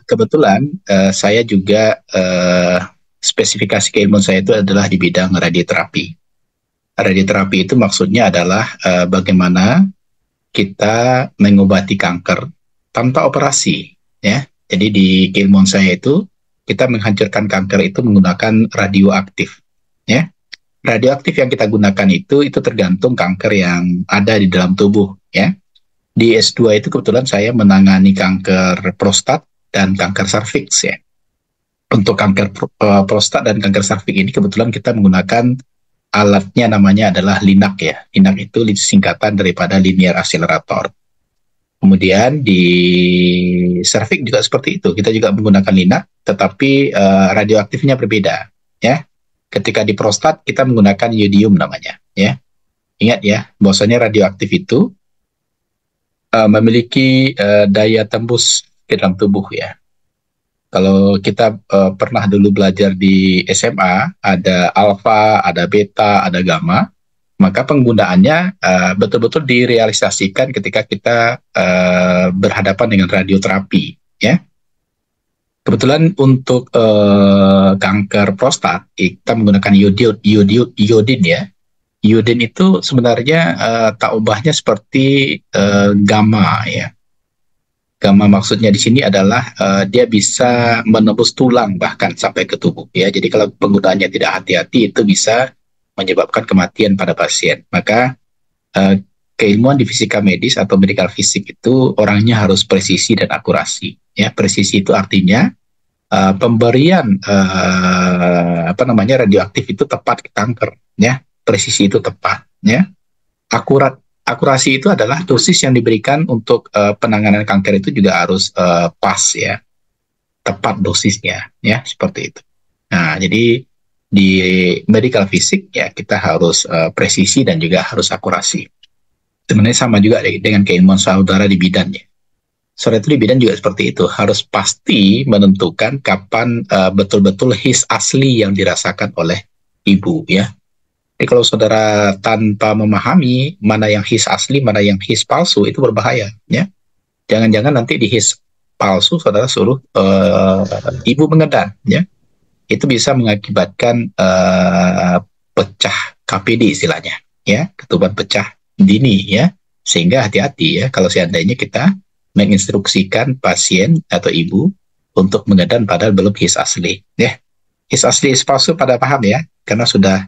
Kebetulan saya juga spesifikasi keilmuan saya itu adalah di bidang radioterapi. Radioterapi itu maksudnya adalah bagaimana kita mengobati kanker tanpa operasi, ya. Jadi di keilmuan saya itu kita menghancurkan kanker itu menggunakan radioaktif, ya. Radioaktif yang kita gunakan itu tergantung kanker yang ada di dalam tubuh, ya. Di S2 itu kebetulan saya menangani kanker prostat dan kanker serviks, ya. Untuk kanker prostat dan kanker serviks ini kebetulan kita menggunakan alatnya, namanya adalah LINAC, ya. LINAC itu singkatan daripada linear accelerator. Kemudian di serviks juga seperti itu. Kita juga menggunakan LINAC, tetapi radioaktifnya berbeda, ya. Ketika di prostat kita menggunakan yodium namanya, ya. Ingat ya, bahwasanya radioaktif itu memiliki daya tembus ke dalam tubuh, ya. Kalau kita pernah dulu belajar di SMA, ada alfa, ada beta, ada gamma, maka penggunaannya betul-betul direalisasikan ketika kita berhadapan dengan radioterapi, ya. Kebetulan untuk kanker prostat kita menggunakan iodin, ya. Iodin itu sebenarnya tak ubahnya seperti gamma, ya. Gamma maksudnya di sini adalah dia bisa menembus tulang bahkan sampai ke tubuh, ya. Jadi kalau penggunaannya tidak hati-hati itu bisa menyebabkan kematian pada pasien. Maka keilmuan di fisika medis atau medical fisik itu orangnya harus presisi dan akurasi, ya. Presisi itu artinya pemberian radioaktif itu tepat ke kanker, ya. Presisi itu tepat, ya. Akurasi itu adalah dosis yang diberikan untuk penanganan kanker itu juga harus pas, ya, tepat dosisnya, ya, seperti itu. Nah, jadi di medical fisik, ya, kita harus presisi dan juga harus akurasi. Sebenarnya sama juga dengan keilmuan saudara di bidannya. Saudara itu di bidan juga seperti itu, harus pasti menentukan kapan betul-betul his asli yang dirasakan oleh ibu, ya. Jadi kalau saudara tanpa memahami mana yang his asli, mana yang his palsu, itu berbahaya, ya. Jangan-jangan nanti di his palsu saudara suruh ibu mengedan, ya. Itu bisa mengakibatkan pecah KPD istilahnya, ya, ketuban pecah dini, ya. Sehingga hati-hati, ya, kalau seandainya kita menginstruksikan pasien atau ibu untuk mengedan padahal belum his asli, ya. His asli, his palsu pada paham, ya, karena sudah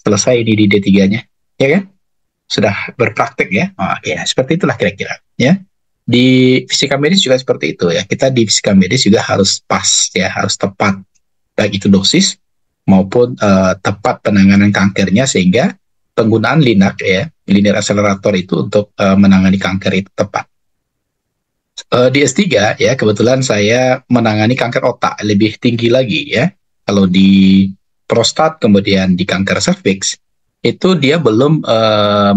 selesai ini di D3-nya, ya kan? Sudah berpraktek, ya. Oh, ya, seperti itulah kira-kira, ya. Di fisika medis juga seperti itu, ya. Kita di fisika medis juga harus pas, ya, harus tepat, baik itu dosis maupun tepat penanganan kankernya, sehingga penggunaan LINAC, ya, linear accelerator itu untuk menangani kanker itu tepat. Di S3, ya, kebetulan saya menangani kanker otak lebih tinggi lagi, ya. Kalau di prostat kemudian di kanker serviks itu dia belum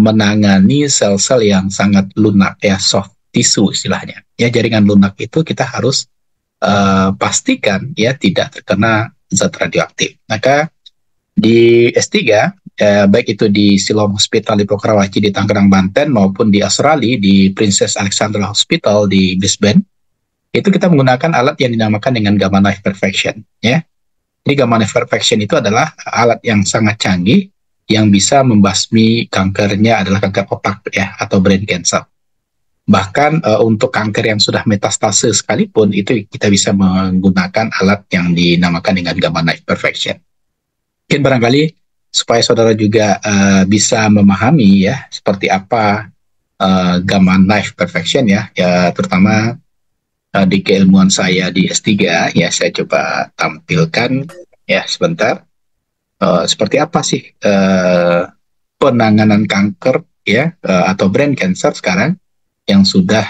menangani sel-sel yang sangat lunak, ya, soft tissue istilahnya, ya. Jaringan lunak itu kita harus pastikan, ya, tidak terkena zat radioaktif. Maka di S3 baik itu di Siloam Hospital di Pokerawaci di Tangerang, Banten, maupun di Australia di Princess Alexandra Hospital di Brisbane, itu kita menggunakan alat yang dinamakan dengan gamma knife perfection, ya. Jadi gamma knife perfection itu adalah alat yang sangat canggih yang bisa membasmi kankernya adalah kanker otak, ya, atau brain cancer. Bahkan untuk kanker yang sudah metastase sekalipun itu kita bisa menggunakan alat yang dinamakan dengan gamma knife perfection. Mungkin barangkali supaya saudara juga bisa memahami, ya, seperti apa gamma knife perfection, ya, terutama di keilmuan saya di S3, ya, saya coba tampilkan, ya, sebentar. Seperti apa sih penanganan kanker, ya, atau brain cancer sekarang yang sudah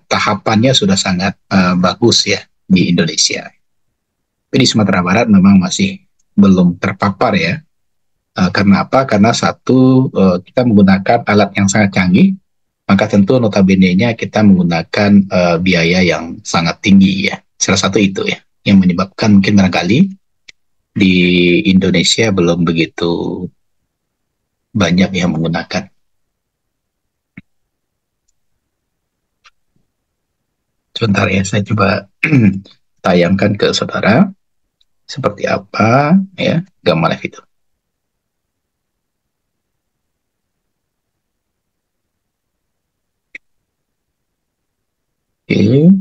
tahapannya sudah sangat bagus, ya, di Indonesia. Tapi di Sumatera Barat memang masih belum terpapar, ya. Karena apa? Karena satu, kita menggunakan alat yang sangat canggih, maka tentu notabene-nya kita menggunakan biaya yang sangat tinggi, ya. Salah satu itu, ya, yang menyebabkan mungkin barangkali di Indonesia belum begitu banyak yang menggunakan. Sebentar ya, saya coba tayangkan ke saudara seperti apa ya gamma knife itu. Oke.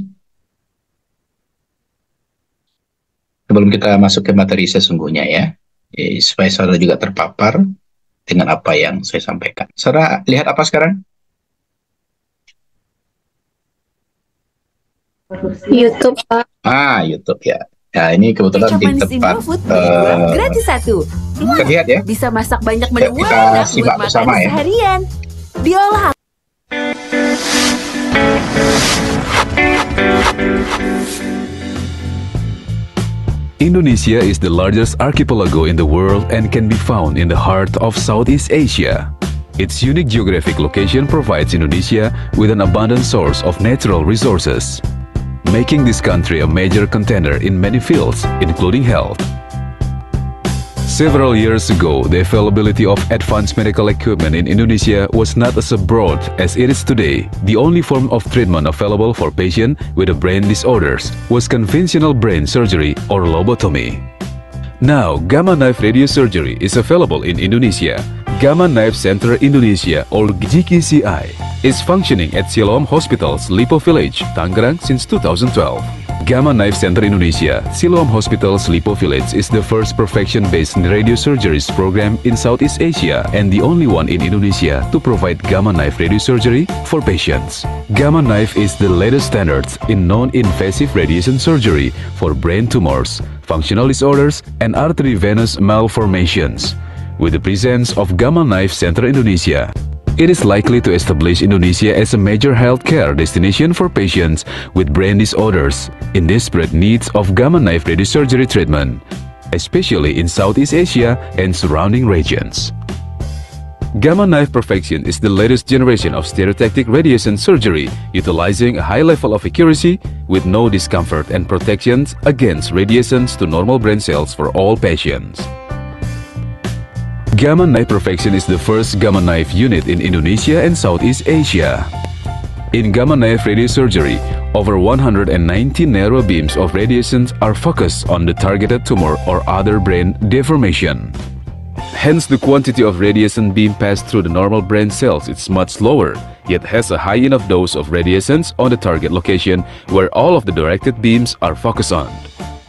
Sebelum kita masuk ke materi sesungguhnya ya, supaya saudara juga terpapar dengan apa yang saya sampaikan. Saudara lihat apa sekarang? YouTube, Pak. YouTube ya. Nah, ini kebetulan di tempat gratis satu. terlihat ya. Bisa masak banyak menu kita simak bersama ya. Seharian. Diolah. Indonesia is the largest archipelago in the world and can be found in the heart of Southeast Asia. Its unique geographic location provides Indonesia with an abundant source of natural resources, making this country a major contender in many fields, including health. Several years ago, the availability of advanced medical equipment in Indonesia was not as broad as it is today. The only form of treatment available for patients with brain disorders was conventional brain surgery or lobotomy. Now, Gamma Knife Radiosurgery is available in Indonesia. Gamma Knife Center Indonesia or GKCI is functioning at Siloam Hospital's Lipo Village, Tangerang since 2012. Gamma Knife Center Indonesia, Siloam Hospital's Lipo Village is the first perfection-based radiosurgeries program in Southeast Asia and the only one in Indonesia to provide Gamma Knife Radiosurgery for patients. Gamma Knife is the latest standard in non-invasive radiation surgery for brain tumors, functional disorders, and artery-venous malformations. With the presence of Gamma Knife Center Indonesia, it is likely to establish Indonesia as a major healthcare destination for patients with brain disorders in desperate needs of Gamma Knife radiosurgery treatment, especially in Southeast Asia and surrounding regions. Gamma Knife Perfection is the latest generation of stereotactic radiation surgery utilizing a high level of accuracy with no discomfort and protections against radiations to normal brain cells for all patients. Gamma Knife Perfection is the first Gamma Knife unit in Indonesia and Southeast Asia. In Gamma Knife radiosurgery, over 190 narrow beams of radiations are focused on the targeted tumor or other brain deformation. Hence, the quantity of radiation beam passed through the normal brain cells is much lower, yet has a high enough dose of radiations on the target location where all of the directed beams are focused on.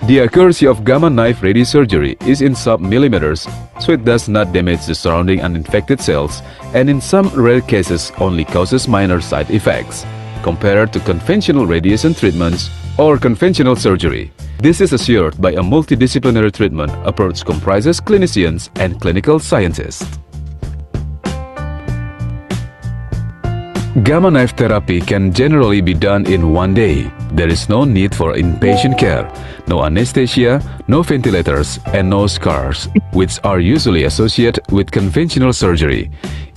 The accuracy of Gamma Knife radiosurgery is in sub-millimeters, so it does not damage the surrounding uninfected cells and in some rare cases only causes minor side effects, compared to conventional radiation treatments or conventional surgery. This is assured by a multidisciplinary treatment approach comprises clinicians and clinical scientists. Gamma Knife therapy can generally be done in one day. There is no need for inpatient care, no anesthesia, no ventilators, and no scars, which are usually associated with conventional surgery.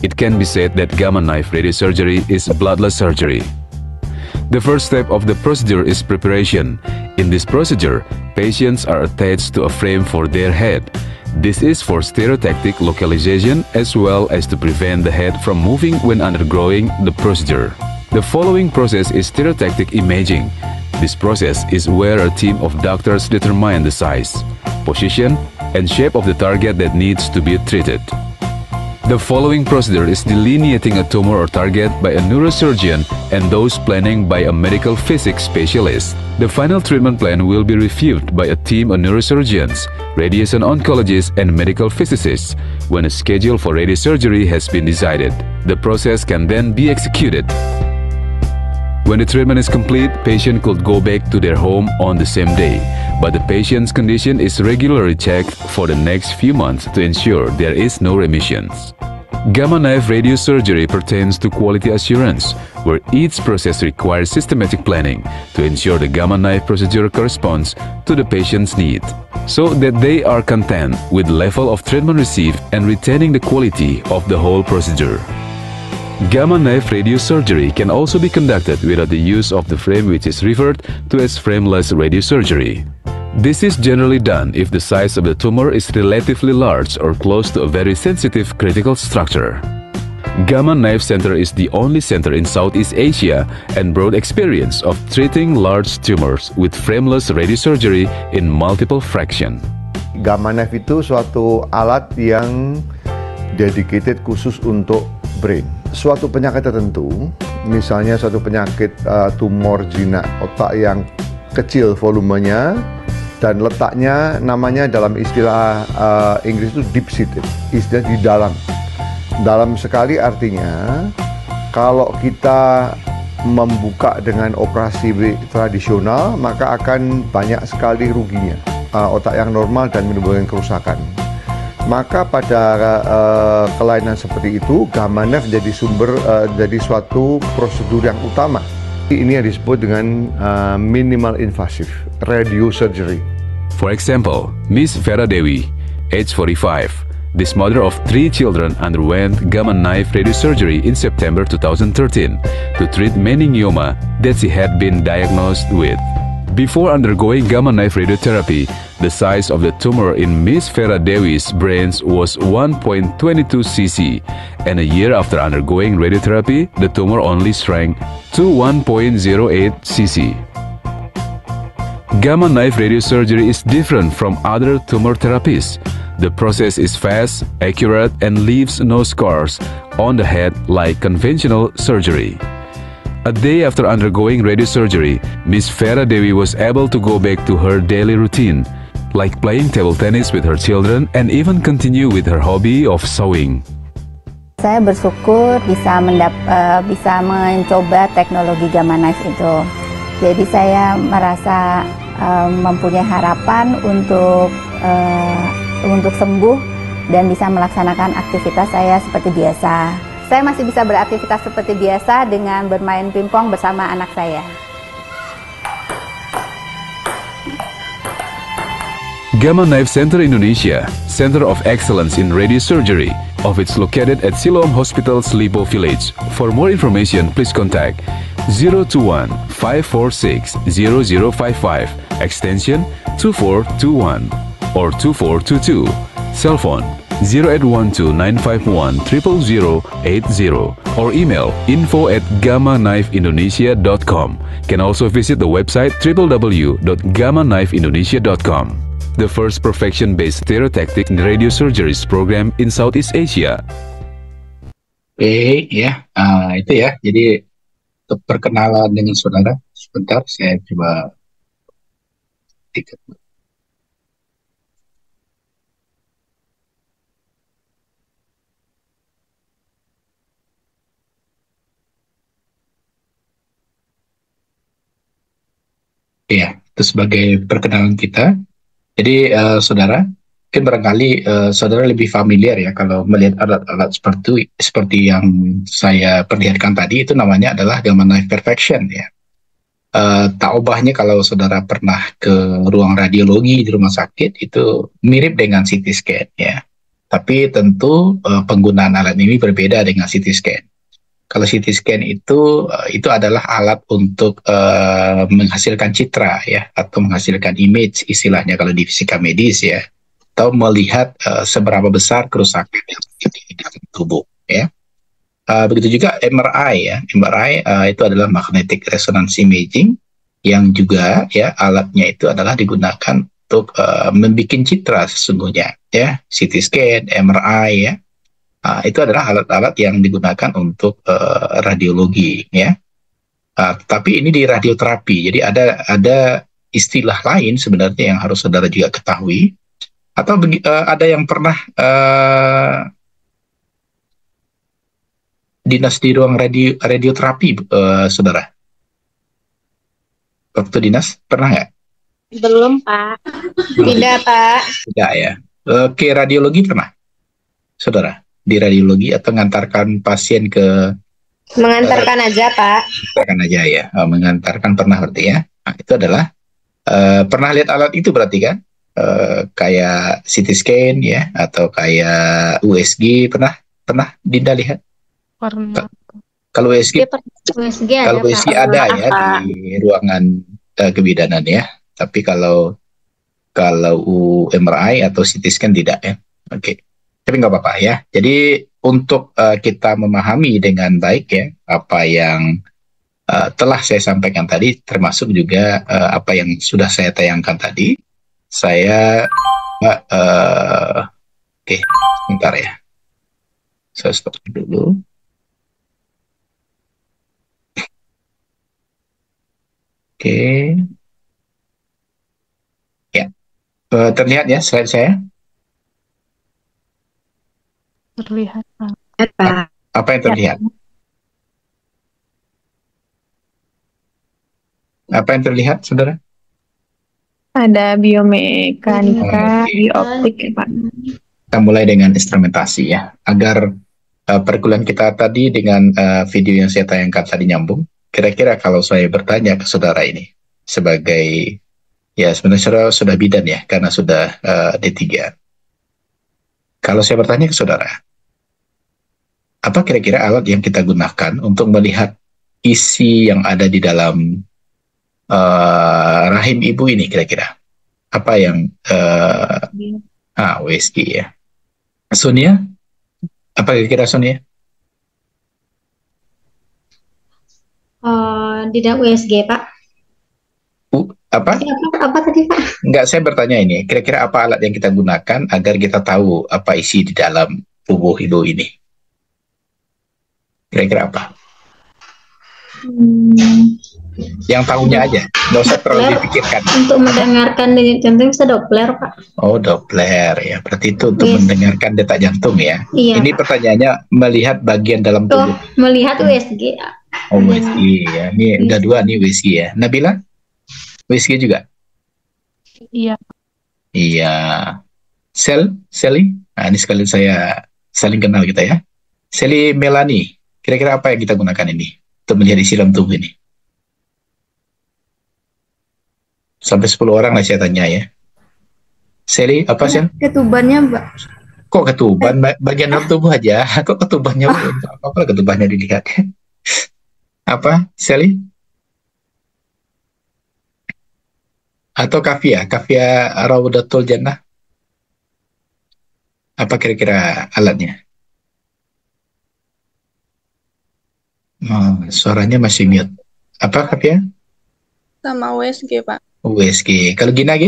It can be said that Gamma Knife radiosurgery is bloodless surgery. The first step of the procedure is preparation. In this procedure, patients are attached to a frame for their head. This is for stereotactic localization as well as to prevent the head from moving when undergoing the procedure. The following process is stereotactic imaging. This process is where a team of doctors determine the size, position, and shape of the target that needs to be treated. The following procedure is delineating a tumor or target by a neurosurgeon and those planning by a medical physics specialist. The final treatment plan will be reviewed by a team of neurosurgeons, radiation oncologists, and medical physicists. When a schedule for radiosurgery has been decided, the process can then be executed. When the treatment is complete, patient could go back to their home on the same day, but the patient's condition is regularly checked for the next few months to ensure there is no remissions. Gamma Knife radiosurgery pertains to quality assurance, where each process requires systematic planning to ensure the Gamma Knife procedure corresponds to the patient's need, so that they are content with the level of treatment received and retaining the quality of the whole procedure. Gamma Knife radiosurgery can also be conducted without the use of the frame, which is referred to as frameless radiosurgery. This is generally done if the size of the tumor is relatively large or close to a very sensitive critical structure. Gamma Knife Center is the only center in Southeast Asia and broad experience of treating large tumors with frameless radiosurgery in multiple fraction. Gamma Knife itu suatu alat yang dedicated khusus untuk brain. Suatu penyakit tertentu, misalnya suatu penyakit tumor jinak otak yang kecil volumenya dan letaknya, namanya dalam istilah Inggris itu deep seated, istilah di dalam. Dalam sekali artinya, kalau kita membuka dengan operasi tradisional, maka akan banyak sekali ruginya. Otak yang normal dan menimbulkan kerusakan. Maka pada kelainan seperti itu, Gamma Knife jadi jadi suatu prosedur yang utama. Ini yang disebut dengan minimal invasive radiosurgery. For example, Miss Vera Dewi, age 45. This mother of 3 children underwent Gamma Knife radiosurgery in September 2013 to treat meningioma that she had been diagnosed with. Before undergoing Gamma Knife radiotherapy, the size of the tumor in Miss Vera Dewi's brains was 1.22 cc, and a year after undergoing radiotherapy, the tumor only shrank to 1.08 cc. Gamma Knife radiosurgery is different from other tumor therapies. The process is fast, accurate, and leaves no scars on the head like conventional surgery. A day after undergoing radiosurgery, Miss Vera Dewi was able to go back to her daily routine, like playing table tennis with her children and even continue with her hobby of sewing. Saya bersyukur bisa mencoba teknologi Gamma Knife itu. Jadi saya merasa mempunyai harapan untuk sembuh dan bisa melaksanakan aktivitas saya seperti biasa. Saya masih bisa beraktivitas seperti biasa dengan bermain pingpong bersama anak saya. Gamma Knife Center Indonesia, Center of Excellence in Radiosurgery, office located at Siloam Hospital's Lipo Village. For more information, please contact 021 546 0055, extension 2421 or 2422. Cell phone 0812-951-00080 or email info@gammaknifeindonesia.com. Can also visit the website www.gammaknifeindonesia.com. The first perfection-based stereotactic radiosurgery program in Southeast Asia. Oke, ya, itu ya. Jadi untuk perkenalan dengan saudara, sebentar saya coba tiket. Ya, itu sebagai perkenalan kita. Jadi saudara, mungkin barangkali saudara lebih familiar ya kalau melihat alat-alat seperti yang saya perlihatkan tadi, itu namanya adalah Gamma Knife Perfection ya. Tak ubahnya kalau saudara pernah ke ruang radiologi di rumah sakit, itu mirip dengan CT scan ya. Tapi tentu penggunaan alat ini berbeda dengan CT scan. Kalau CT scan itu adalah alat untuk menghasilkan citra ya, atau menghasilkan image istilahnya kalau di fisika medis ya, atau melihat seberapa besar kerusakan yang terjadi di dalam tubuh ya. Begitu juga MRI ya. MRI itu adalah magnetic resonance imaging, yang juga ya alatnya itu adalah digunakan untuk membuat citra sesungguhnya ya. CT scan, MRI ya. Itu adalah alat-alat yang digunakan untuk radiologi ya. Tapi ini di radioterapi. Jadi ada istilah lain sebenarnya yang harus saudara juga ketahui. Atau ada yang pernah dinas di ruang radioterapi, saudara? Waktu dinas pernah nggak? Belum, Pak. Tidak, Pak. Tidak ya. Oke, radiologi pernah, saudara? Di radiologi atau mengantarkan pasien ke? Mengantarkan aja, Pak. Mengantarkan aja ya. Mengantarkan pernah berarti ya. Nah, itu adalah pernah lihat alat itu berarti kan? Kayak CT scan ya, atau kayak USG pernah Dinda lihat? Pernah. Kalau USG, Kalau USG ada ya di ruangan kebidanan ya. Tapi kalau MRI atau CT scan tidak ya. Oke. Tapi nggak apa-apa ya. Jadi untuk kita memahami dengan baik ya apa yang telah saya sampaikan tadi, termasuk juga apa yang sudah saya tayangkan tadi, saya oke, sebentar ya, saya stop dulu. Oke, ya, terlihat ya slide saya. Terlihat, Pak. Apa yang terlihat? Apa yang terlihat, saudara? Ada biomekanika, bioptik ya, Pak. Kita mulai dengan instrumentasi ya, agar perkuliahan kita tadi dengan video yang saya tayangkan tadi nyambung. Kira-kira kalau saya bertanya ke saudara ini sebagai, ya sebenarnya saudara sudah bidan ya, karena sudah D3. Kalau saya bertanya ke saudara, apa kira-kira alat yang kita gunakan untuk melihat isi yang ada di dalam rahim ibu ini kira-kira? Apa yang USG ya. Sonia? Apa kira-kira Sonia? Tidak USG, Pak. Apa? Apa tadi, Pak? Enggak, saya bertanya ini. Kira-kira apa alat yang kita gunakan agar kita tahu apa isi di dalam tubuh ibu ini? Kira-kira apa? Yang tahunya aja, nggak usah terlalu dipikirkan. Untuk mendengarkan denyut jantung bisa Doppler, Pak. Oh, Doppler ya. Berarti itu untuk mendengarkan detak jantung ya. Iya, ini Pak. Pertanyaannya melihat bagian dalam tubuh. Melihat USG. Oh, USG ya. Ini udah dua nih USG ya. Nabila? USG juga? Iya. Iya. Sally? Nah, ini sekali saya saling kenal kita ya. Sally Melani, kira-kira apa yang kita gunakan ini untuk melihat isi dalam tubuh ini? Sampai 10 orang lah saya tanya ya. Sally, apa sih? Ketubannya, Mbak. Kok ketuban? Bagian dalam tubuh aja. Kok ketubannya? Apa ketubannya dilihat? Apa, Sally? Atau Kafia Raudatul Jannah? Apa kira-kira alatnya? Suaranya masih mute. Apa Kafia? Sama USG, Pak. USG. Kalau Gina,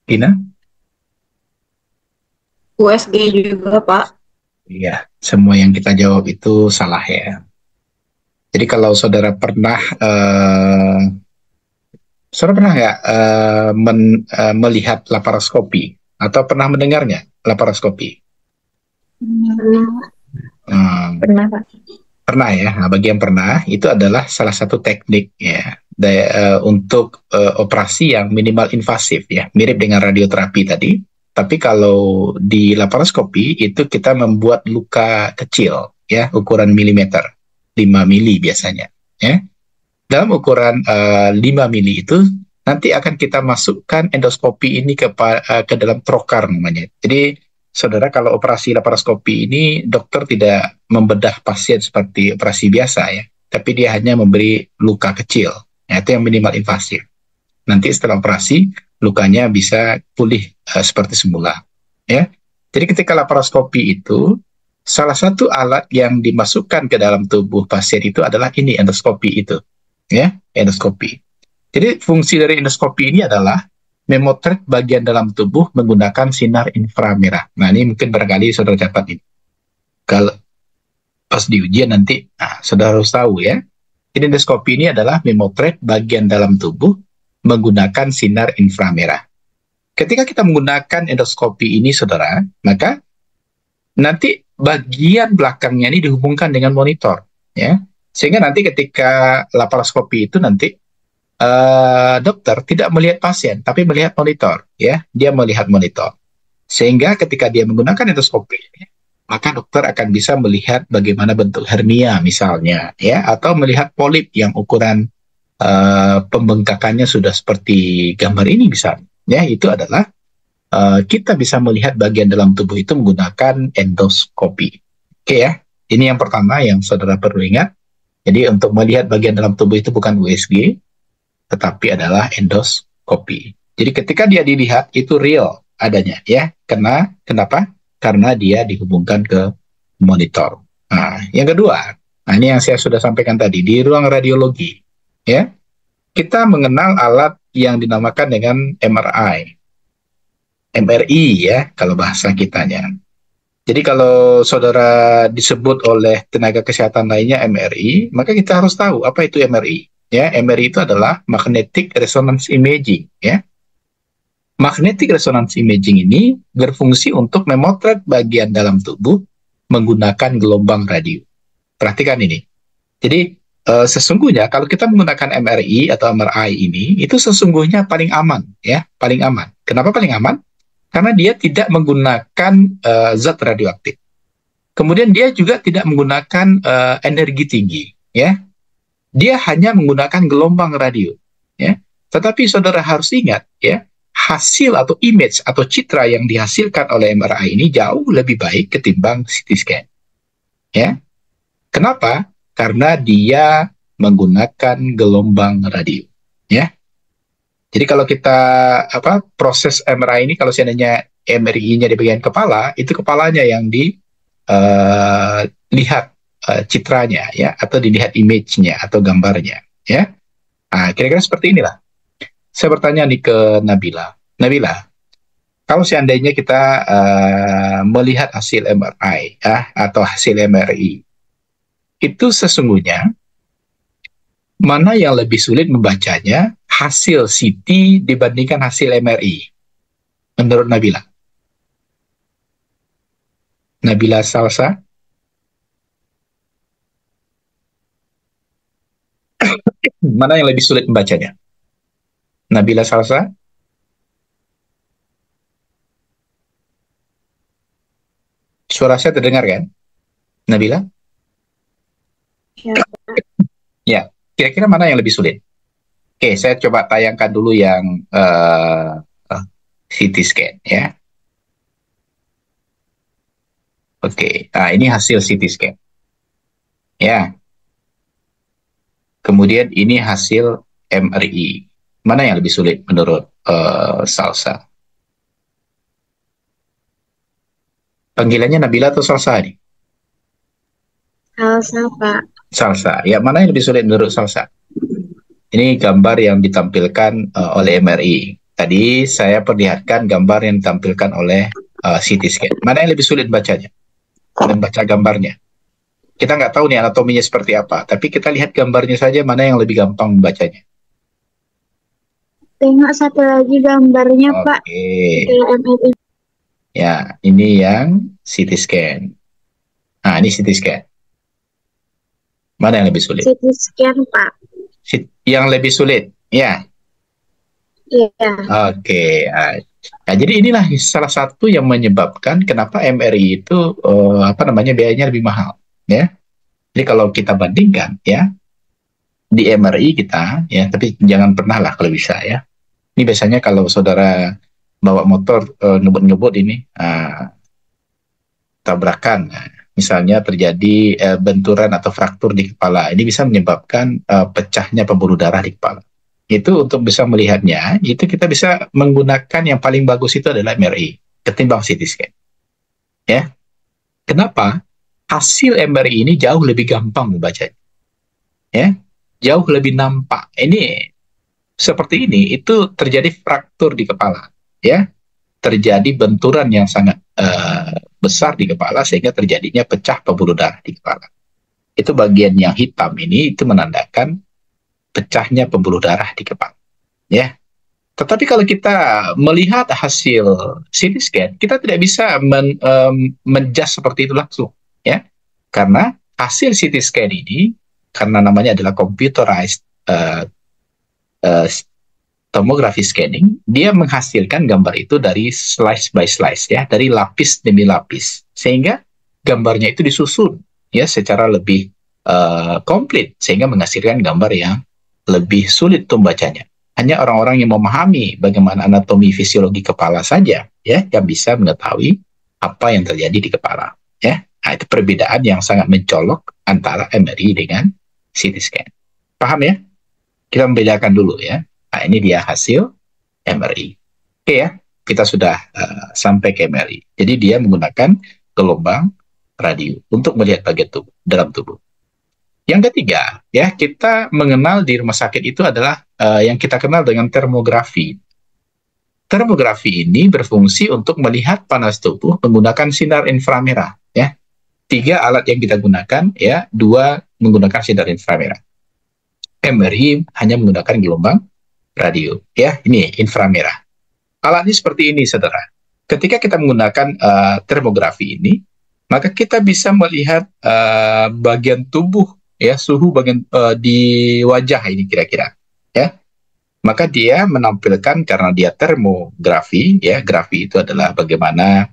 Gina? USG juga, Pak. Iya, semua yang kita jawab itu salah ya. Jadi kalau saudara pernah nggak melihat laparoskopi atau pernah mendengarnya laparoskopi? Pernah, Pak. Pernah ya. Nah, bagi yang pernah, itu adalah salah satu teknik ya untuk operasi yang minimal invasif ya, mirip dengan radioterapi tadi. Tapi kalau di laparoskopi itu kita membuat luka kecil ya, ukuran milimeter, 5 mili biasanya ya. Dalam ukuran 5 mili itu nanti akan kita masukkan endoskopi ini ke dalam trokar namanya. Jadi saudara, kalau operasi laparoskopi ini dokter tidak membedah pasien seperti operasi biasa ya, tapi dia hanya memberi luka kecil. Ya, itu yang minimal invasif. Nanti setelah operasi lukanya bisa pulih seperti semula. Ya, jadi ketika laparoskopi itu salah satu alat yang dimasukkan ke dalam tubuh pasien itu adalah ini, endoskopi itu. Ya, endoskopi. Jadi fungsi dari endoskopi ini adalah memotret bagian dalam tubuh menggunakan sinar inframerah. Nah, ini mungkin barangkali saudara catat ini. Kalau pas di ujian nanti, saudara harus tahu ya. Jadi endoskopi ini adalah memotret bagian dalam tubuh menggunakan sinar inframerah. Ketika kita menggunakan endoskopi ini, saudara, maka nanti bagian belakangnya ini dihubungkan dengan monitor, ya. Sehingga nanti ketika laparoskopi itu nanti dokter tidak melihat pasien, tapi melihat monitor, ya. Dia melihat monitor. Sehingga ketika dia menggunakan endoskopi ini, maka dokter akan bisa melihat bagaimana bentuk hernia misalnya, ya, atau melihat polip yang ukuran pembengkakannya sudah seperti gambar ini misalnya. Ya, itu adalah kita bisa melihat bagian dalam tubuh itu menggunakan endoskopi. Oke ya, ini yang pertama yang saudara perlu ingat. Jadi untuk melihat bagian dalam tubuh itu bukan USG, tetapi adalah endoskopi. Jadi ketika dia dilihat itu real adanya, ya. Kenapa? karena dia dihubungkan ke monitor. Nah, yang kedua, nah ini yang saya sudah sampaikan tadi, di ruang radiologi, ya, kita mengenal alat yang dinamakan dengan MRI ya, kalau bahasa kitanya. Jadi kalau saudara disebut oleh tenaga kesehatan lainnya MRI, maka kita harus tahu apa itu MRI. Ya, MRI itu adalah magnetic resonance imaging. Ya, magnetic resonance imaging ini berfungsi untuk memotret bagian dalam tubuh menggunakan gelombang radio. Perhatikan ini. Jadi sesungguhnya kalau kita menggunakan MRI atau MRI ini, itu sesungguhnya paling aman, ya, paling aman. Kenapa paling aman? Karena dia tidak menggunakan zat radioaktif. Kemudian dia juga tidak menggunakan energi tinggi, ya. Dia hanya menggunakan gelombang radio, ya. Tetapi saudara harus ingat, ya, hasil atau image atau citra yang dihasilkan oleh MRI ini jauh lebih baik ketimbang CT scan, ya. Kenapa? Karena dia menggunakan gelombang radio, ya. Jadi kalau kita proses MRI ini, kalau seandainya MRI-nya di bagian kepala, itu kepalanya yang dilihat citranya, ya, atau dilihat image-nya atau gambarnya, ya. Nah, kira-kira seperti inilah. Saya bertanya nih ke Nabila. Nabila, kalau seandainya kita melihat hasil MRI, atau hasil MRI, itu sesungguhnya mana yang lebih sulit membacanya, hasil CT dibandingkan hasil MRI menurut Nabila? Nabila Salsa? Mana yang lebih sulit membacanya? Nabila Salsa? Suara saya terdengar kan? Nabila? Ya, Ya, kira-kira mana yang lebih sulit? Oke, saya coba tayangkan dulu yang CT scan, ya. Oke, nah ini hasil CT scan, ya. Kemudian ini hasil MRI. Mana yang lebih sulit menurut Salsa? Panggilannya Nabila atau Salsa nih? Salsa, Pak. Salsa. Ya, mana yang lebih sulit menurut Salsa? Ini gambar yang ditampilkan oleh MRI. Tadi saya perlihatkan gambar yang ditampilkan oleh CT scan. Mana yang lebih sulit bacanya? Membaca gambarnya. Kita nggak tahu nih anatominya seperti apa, tapi kita lihat gambarnya saja mana yang lebih gampang membacanya. Tengok satu lagi gambarnya, Pak. Oke. Ya, ini yang CT scan. Nah, ini CT scan. Mana yang lebih sulit? CT scan, Pak. Yang lebih sulit, ya. Iya. Oke. Nah, jadi inilah salah satu yang menyebabkan kenapa MRI itu biayanya lebih mahal, ya. Jadi kalau kita bandingkan, ya, di MRI kita, ya, tapi jangan pernah lah kalau bisa, ya. Ini biasanya kalau saudara bawa motor ngebut-ngebut ini tabrakan, misalnya terjadi benturan atau fraktur di kepala, ini bisa menyebabkan pecahnya pembuluh darah di kepala. Itu untuk bisa melihatnya, itu kita bisa menggunakan yang paling bagus itu adalah MRI ketimbang CT scan. Ya, kenapa? Hasil MRI ini jauh lebih gampang membacanya. Ya, jauh lebih nampak. Ini seperti ini, itu terjadi fraktur di kepala. Ya, terjadi benturan yang sangat besar di kepala sehingga terjadinya pecah pembuluh darah di kepala. Itu bagian yang hitam ini itu menandakan pecahnya pembuluh darah di kepala. Ya. Tetapi kalau kita melihat hasil CT scan, kita tidak bisa menjudge seperti itu langsung, ya. Karena hasil CT scan ini karena namanya adalah computerized tomography scanning, dia menghasilkan gambar itu dari slice by slice, ya, dari lapis demi lapis, sehingga gambarnya itu disusun, ya, secara lebih komplit, sehingga menghasilkan gambar yang lebih sulit untuk membacanya. Hanya orang-orang yang memahami bagaimana anatomi fisiologi kepala saja, ya, yang bisa mengetahui apa yang terjadi di kepala, ya. Nah, itu perbedaan yang sangat mencolok antara MRI dengan CT scan. Paham ya? Kita membedakan dulu, ya. Nah, ini dia hasil MRI. Oke, ya. kita sudah sampai ke MRI. Jadi dia menggunakan gelombang radio untuk melihat bagian tubuh, dalam tubuh. Yang ketiga, ya, kita mengenal di rumah sakit itu adalah yang kita kenal dengan termografi. Termografi ini berfungsi untuk melihat panas tubuh menggunakan sinar inframerah. Ya, 3 alat yang kita gunakan, ya, 2 menggunakan sinar inframerah. MRI hanya menggunakan gelombang radio. Ya, ini inframerah. Alatnya seperti ini, saudara. Ketika kita menggunakan termografi ini, maka kita bisa melihat bagian tubuh, ya, suhu bagian di wajah ini kira-kira, ya. Maka dia menampilkan, karena dia termografi, ya, grafi itu adalah bagaimana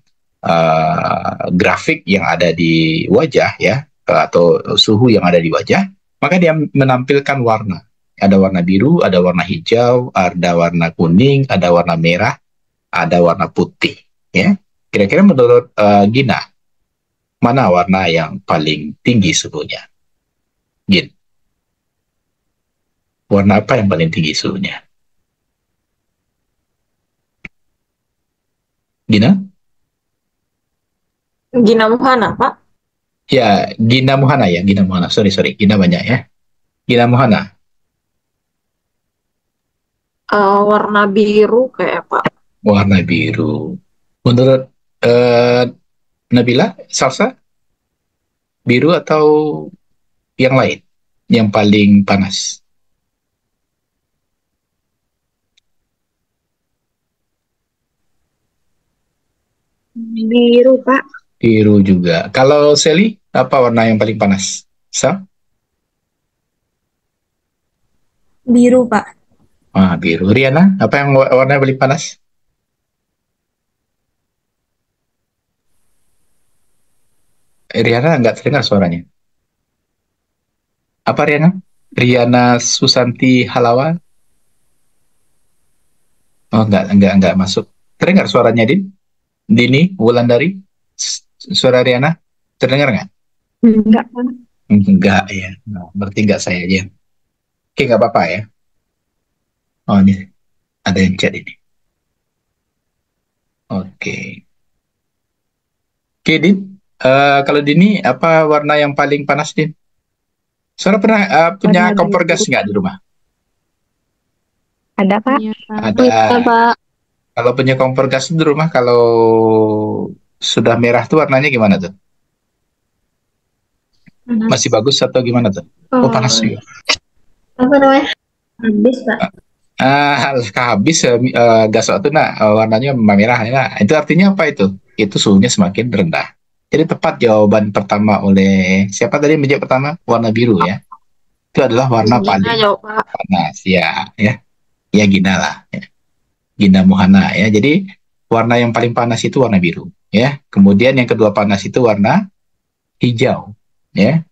grafik yang ada di wajah, ya, atau suhu yang ada di wajah, maka dia menampilkan warna. Ada warna biru, ada warna hijau, ada warna kuning, ada warna merah, ada warna putih. Ya, kira-kira menurut Gina, mana warna yang paling tinggi suhunya? Gin, warna apa yang paling tinggi suhunya? Gina? Gina Muhana, Pak. Ya, Gina Muhana ya, Gina Muhana. Sorry, Gina banyak ya. Gina Muhana. Warna biru kayak Pak. Warna biru. Menurut Nabila, Salsa, biru atau yang lain yang paling panas? Biru, Pak. Biru juga. Kalau Sally, apa warna yang paling panas? Sal? Biru, Pak. Biru. Riana, apa yang warna yang paling panas? Riana nggak terdengar suaranya. Apa Riana? Riana Susanti Halawa? Oh, nggak masuk. Terdengar suaranya, Din? Dini, Wulandari? Suara Riana? Terdengar nggak? Enggak, Pak. Enggak ya. Nah, berarti nggak saya aja. Oke, nggak apa-apa ya. Oh, ini ada yang chat ini. Oke. Oke, Din. Kalau Dini, apa warna yang paling panas, Din? Saudara pernah punya Warna kompor biru. gas nggak di rumah? Ada, Pak? Ada. Iya, Pak. Kalau punya kompor gas di rumah, kalau sudah merah tuh warnanya gimana tuh? Masih bagus atau gimana tuh? Oh, panas juga. Apa namanya? Habis, Pak. Habis gas itu warnanya merah ya. Itu artinya apa itu? Itu suhunya semakin rendah. Jadi tepat jawaban pertama oleh siapa tadi menjawab pertama? Warna biru ya. Itu adalah warna Gina paling jawab, Pak. panas ya. Ya Gina lah. Ya. Gina Muhana ya. Jadi warna yang paling panas itu warna biru ya. Kemudian yang kedua panas itu warna hijau ya.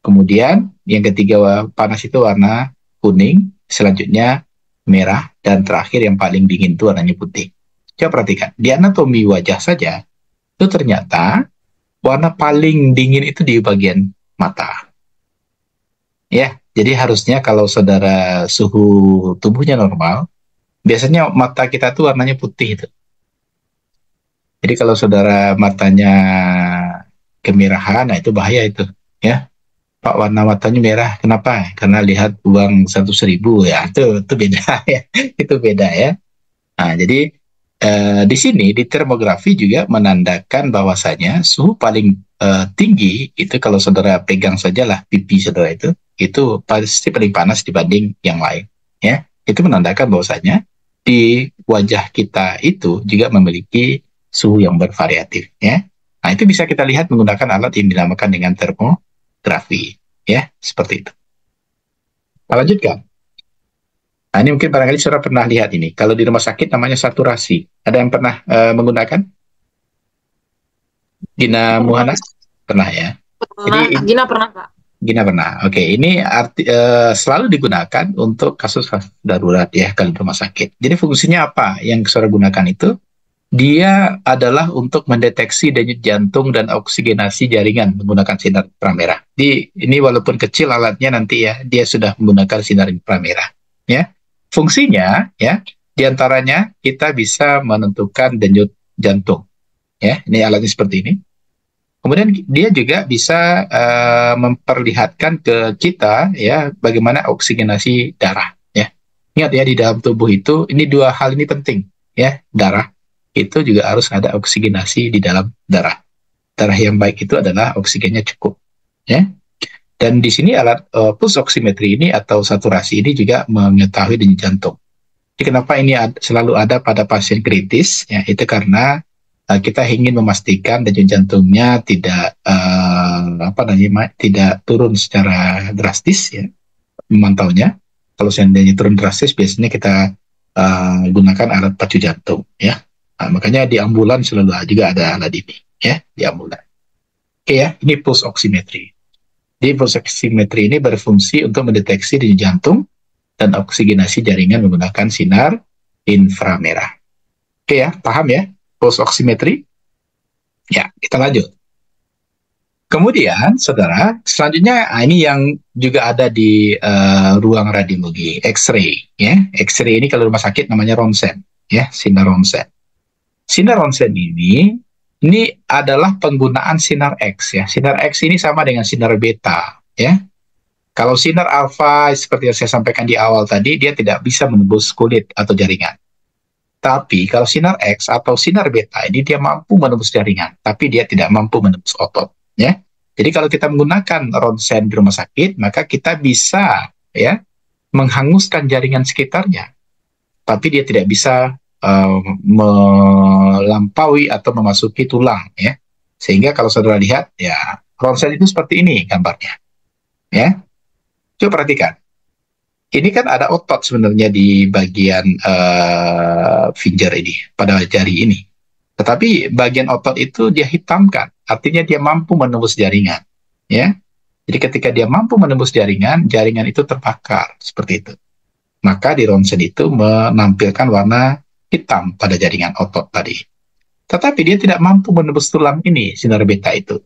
Kemudian yang ketiga panas itu warna kuning, selanjutnya merah, dan terakhir yang paling dingin itu warnanya putih. Coba perhatikan, di anatomi wajah saja, itu ternyata warna paling dingin itu di bagian mata. Ya, jadi harusnya kalau saudara suhu tubuhnya normal, biasanya mata kita tuh warnanya putih itu. Jadi kalau saudara matanya kemerahan, nah itu bahaya itu, ya. Pak, warna matanya merah, kenapa? Karena lihat uang 100.000 ya, itu beda ya, itu beda ya. Nah, jadi di sini di termografi juga menandakan bahwasanya suhu paling tinggi itu kalau saudara pegang sajalah pipi saudara itu pasti paling panas dibanding yang lain, ya. Itu menandakan bahwasanya di wajah kita itu juga memiliki suhu yang bervariatif, ya. Nah, itu bisa kita lihat menggunakan alat yang dinamakan dengan termografi, ya, seperti itu. Kita lanjutkan. Nah, ini mungkin barangkali saudara pernah lihat ini. Kalau di rumah sakit namanya saturasi. Ada yang pernah menggunakan? Gina Muhana? Pernah ya? Pernah. Jadi, Gina pernah, Pak. Gina pernah. Oke, ini selalu digunakan untuk kasus darurat ya kalau di rumah sakit. Jadi fungsinya apa yang saudara gunakan itu? Dia adalah untuk mendeteksi denyut jantung dan oksigenasi jaringan menggunakan sinar inframerah. Ini walaupun kecil alatnya nanti ya, dia sudah menggunakan sinar inframerah. Ya, fungsinya ya Di antaranya kita bisa menentukan denyut jantung. Ya, ini alatnya seperti ini. Kemudian dia juga bisa memperlihatkan ke kita ya bagaimana oksigenasi darah. Ya, ingat ya di dalam tubuh itu ini dua hal ini penting ya, darah itu juga harus ada oksigenasi di dalam darah. Darah yang baik itu adalah oksigennya cukup. Ya, dan di sini alat pulse oximetry ini atau saturasi ini juga mengetahui denyut jantung. Jadi kenapa ini selalu ada pada pasien kritis? Ya, itu karena kita ingin memastikan denyut jantungnya tidak tidak turun secara drastis ya, memantaunya. Kalau seandainya turun drastis biasanya kita gunakan alat pacu jantung ya. Makanya di ambulan selalu juga ada alat ini ya di ambulan. Oke ya, ini pulse oximetry. Di pulse oximetry ini berfungsi untuk mendeteksi denyut jantung dan oksigenasi jaringan menggunakan sinar inframerah. Oke ya, paham ya? Pulse oximetry. Ya, kita lanjut. Kemudian, saudara, selanjutnya ini yang juga ada di ruang radiologi, X-ray. Ya, X-ray ini kalau rumah sakit namanya ronsen, ya, sinar ronsen. Sinar ronsen ini adalah penggunaan sinar X. Ya, sinar X ini sama dengan sinar beta. Ya, kalau sinar alfa seperti yang saya sampaikan di awal tadi, dia tidak bisa menembus kulit atau jaringan. Tapi kalau sinar X atau sinar beta ini dia mampu menembus jaringan, tapi dia tidak mampu menembus otot. Ya, jadi kalau kita menggunakan ronsen di rumah sakit, maka kita bisa ya menghanguskan jaringan sekitarnya, tapi dia tidak bisa melampaui atau memasuki tulang. Ya, sehingga kalau saudara lihat, ya ronsen itu seperti ini gambarnya. Ya, coba perhatikan. Ini kan ada otot sebenarnya di bagian finger ini, pada jari ini. Tetapi bagian otot itu dia hitamkan, artinya dia mampu menembus jaringan. Ya, jadi ketika dia mampu menembus jaringan, jaringan itu terbakar seperti itu. Maka di ronsen itu menampilkan warna hitam pada jaringan otot tadi. Tetapi dia tidak mampu menembus tulang ini, sinar beta itu,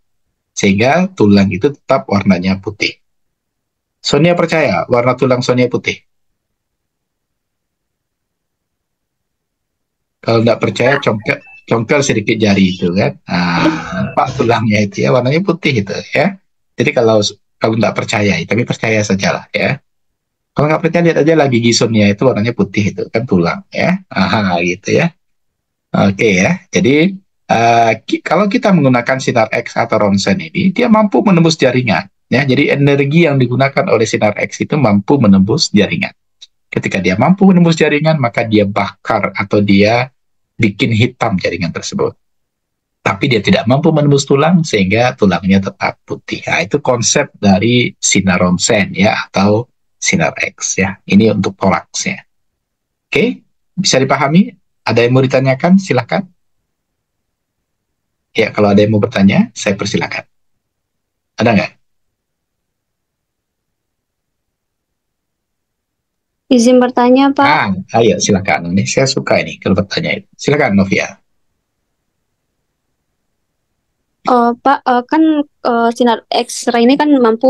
sehingga tulang itu tetap warnanya putih. Sonia percaya warna tulang Sonia putih? Kalau nggak percaya, congkel sedikit jari itu kan. Pak tulangnya itu ya warnanya putih itu ya. Jadi kalau nggak percaya, tapi percaya sajalah ya. Kalau nggak percaya lihat aja lagi gigi Sonia itu warnanya putih itu kan tulang ya. Gitu ya. Oke ya. Jadi kalau kita menggunakan sinar X atau ronsen ini, dia mampu menembus jaringan. Ya, jadi energi yang digunakan oleh sinar X itu mampu menembus jaringan. Ketika dia mampu menembus jaringan, maka dia bakar atau dia bikin hitam jaringan tersebut. Tapi dia tidak mampu menembus tulang sehingga tulangnya tetap putih. Nah, itu konsep dari sinar ronsen ya atau sinar X ya. Ini untuk toraks ya. Oke, bisa dipahami? Ada yang mau ditanyakan? Silakan. Ya, kalau ada yang mau bertanya, saya persilakan. Ada nggak? Izin bertanya, Pak. Ayo silakan. Ini saya suka ini kalau bertanya itu. Silakan Novia. Pak, kan sinar X-ray ini kan mampu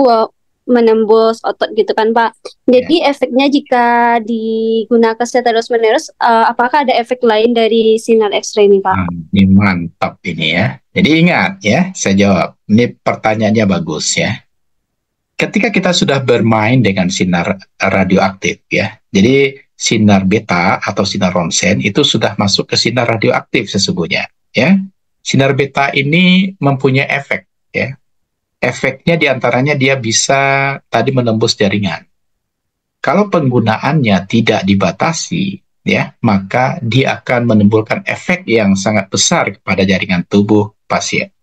menembus otot gitu kan, Pak. Jadi efeknya jika digunakan secara terus-menerus, apakah ada efek lain dari sinar X-ray ini, Pak? Ini mantap ini ya. Jadi ingat ya, saya jawab. Ini pertanyaannya bagus ya. Ketika kita sudah bermain dengan sinar radioaktif ya, jadi sinar beta atau sinar ronsen itu sudah masuk ke sinar radioaktif sesungguhnya ya. Sinar beta ini mempunyai efek ya. Efeknya diantaranya dia bisa tadi menembus jaringan. Kalau penggunaannya tidak dibatasi ya, maka dia akan menimbulkan efek yang sangat besar kepada jaringan tubuh pasien.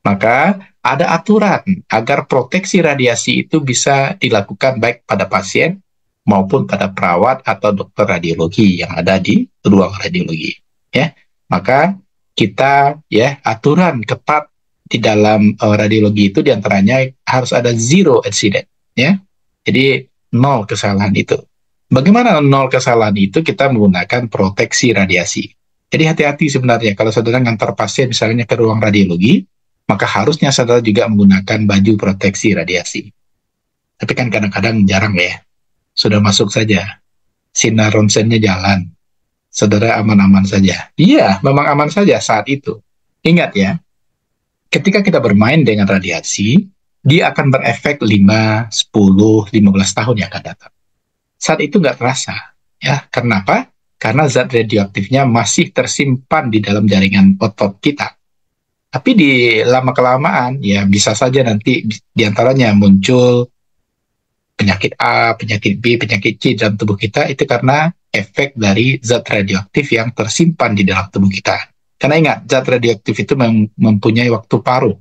Maka ada aturan agar proteksi radiasi itu bisa dilakukan baik pada pasien maupun pada perawat atau dokter radiologi yang ada di ruang radiologi. Ya, maka kita ya aturan ketat di dalam radiologi itu diantaranya harus ada zero accident. Ya, jadi 0 kesalahan itu. Bagaimana 0 kesalahan itu? Kita menggunakan proteksi radiasi. Jadi hati-hati sebenarnya kalau saudara ngantar pasien misalnya ke ruang radiologi, maka harusnya saudara juga menggunakan baju proteksi radiasi. Tapi kan kadang-kadang jarang ya. Sudah masuk saja. Sinar ronsennya jalan. saudara aman-aman saja. Iya, memang aman saja saat itu. Ingat ya, ketika kita bermain dengan radiasi, dia akan berefek 5, 10, 15 tahun yang akan datang. Saat itu nggak terasa. Ya, kenapa? Karena zat radioaktifnya masih tersimpan di dalam jaringan otot kita. Tapi di lama-kelamaan, ya bisa saja nanti diantaranya muncul penyakit A, penyakit B, penyakit C dalam tubuh kita, itu karena efek dari zat radioaktif yang tersimpan di dalam tubuh kita. Karena ingat, zat radioaktif itu mempunyai waktu paruh.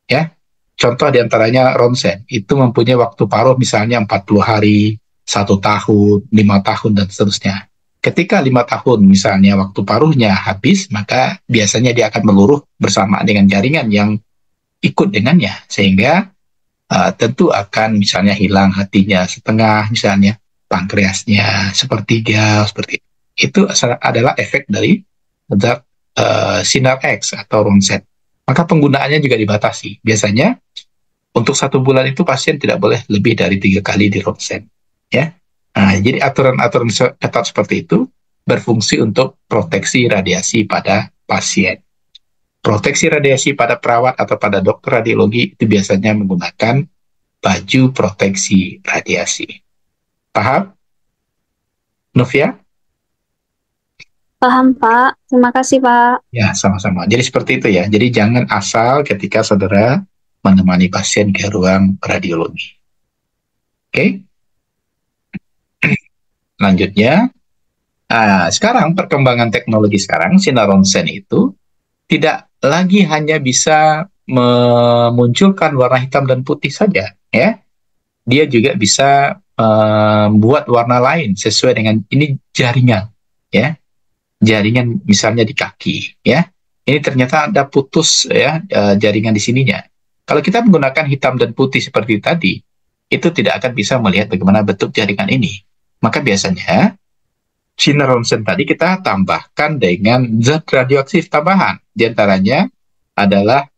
Ya, contoh diantaranya ronsen, itu mempunyai waktu paruh misalnya 40 hari, 1 tahun, 5 tahun, dan seterusnya. Ketika 5 tahun misalnya waktu paruhnya habis, maka biasanya dia akan meluruh bersama dengan jaringan yang ikut dengannya, sehingga tentu akan misalnya hilang hatinya setengah, misalnya pankreasnya sepertiga, seperti itu. Itu adalah efek dari zat sinar X atau ronsen. Maka penggunaannya juga dibatasi. Biasanya untuk 1 bulan itu pasien tidak boleh lebih dari 3 kali di ronsen. Ya. Nah, jadi aturan-aturan ketat seperti itu berfungsi untuk proteksi radiasi pada pasien. Proteksi radiasi pada perawat atau pada dokter radiologi itu biasanya menggunakan baju proteksi radiasi. Paham, Novia? Paham, Pak. Terima kasih, Pak. Ya, sama-sama. Jadi seperti itu ya. Jadi jangan asal ketika saudara menemani pasien ke ruang radiologi. Oke? Selanjutnya, sekarang perkembangan teknologi sekarang, sinar ronsen itu tidak lagi hanya bisa memunculkan warna hitam dan putih saja, ya. Dia juga bisa membuat warna lain sesuai dengan ini jaringan, ya. Jaringan misalnya di kaki, ya. Ini ternyata ada putus ya jaringan di sininya. Kalau kita menggunakan hitam dan putih seperti tadi, itu tidak akan bisa melihat bagaimana bentuk jaringan ini. Maka biasanya sinar ronsen tadi kita tambahkan dengan zat radioaktif tambahan. Di antaranya adalah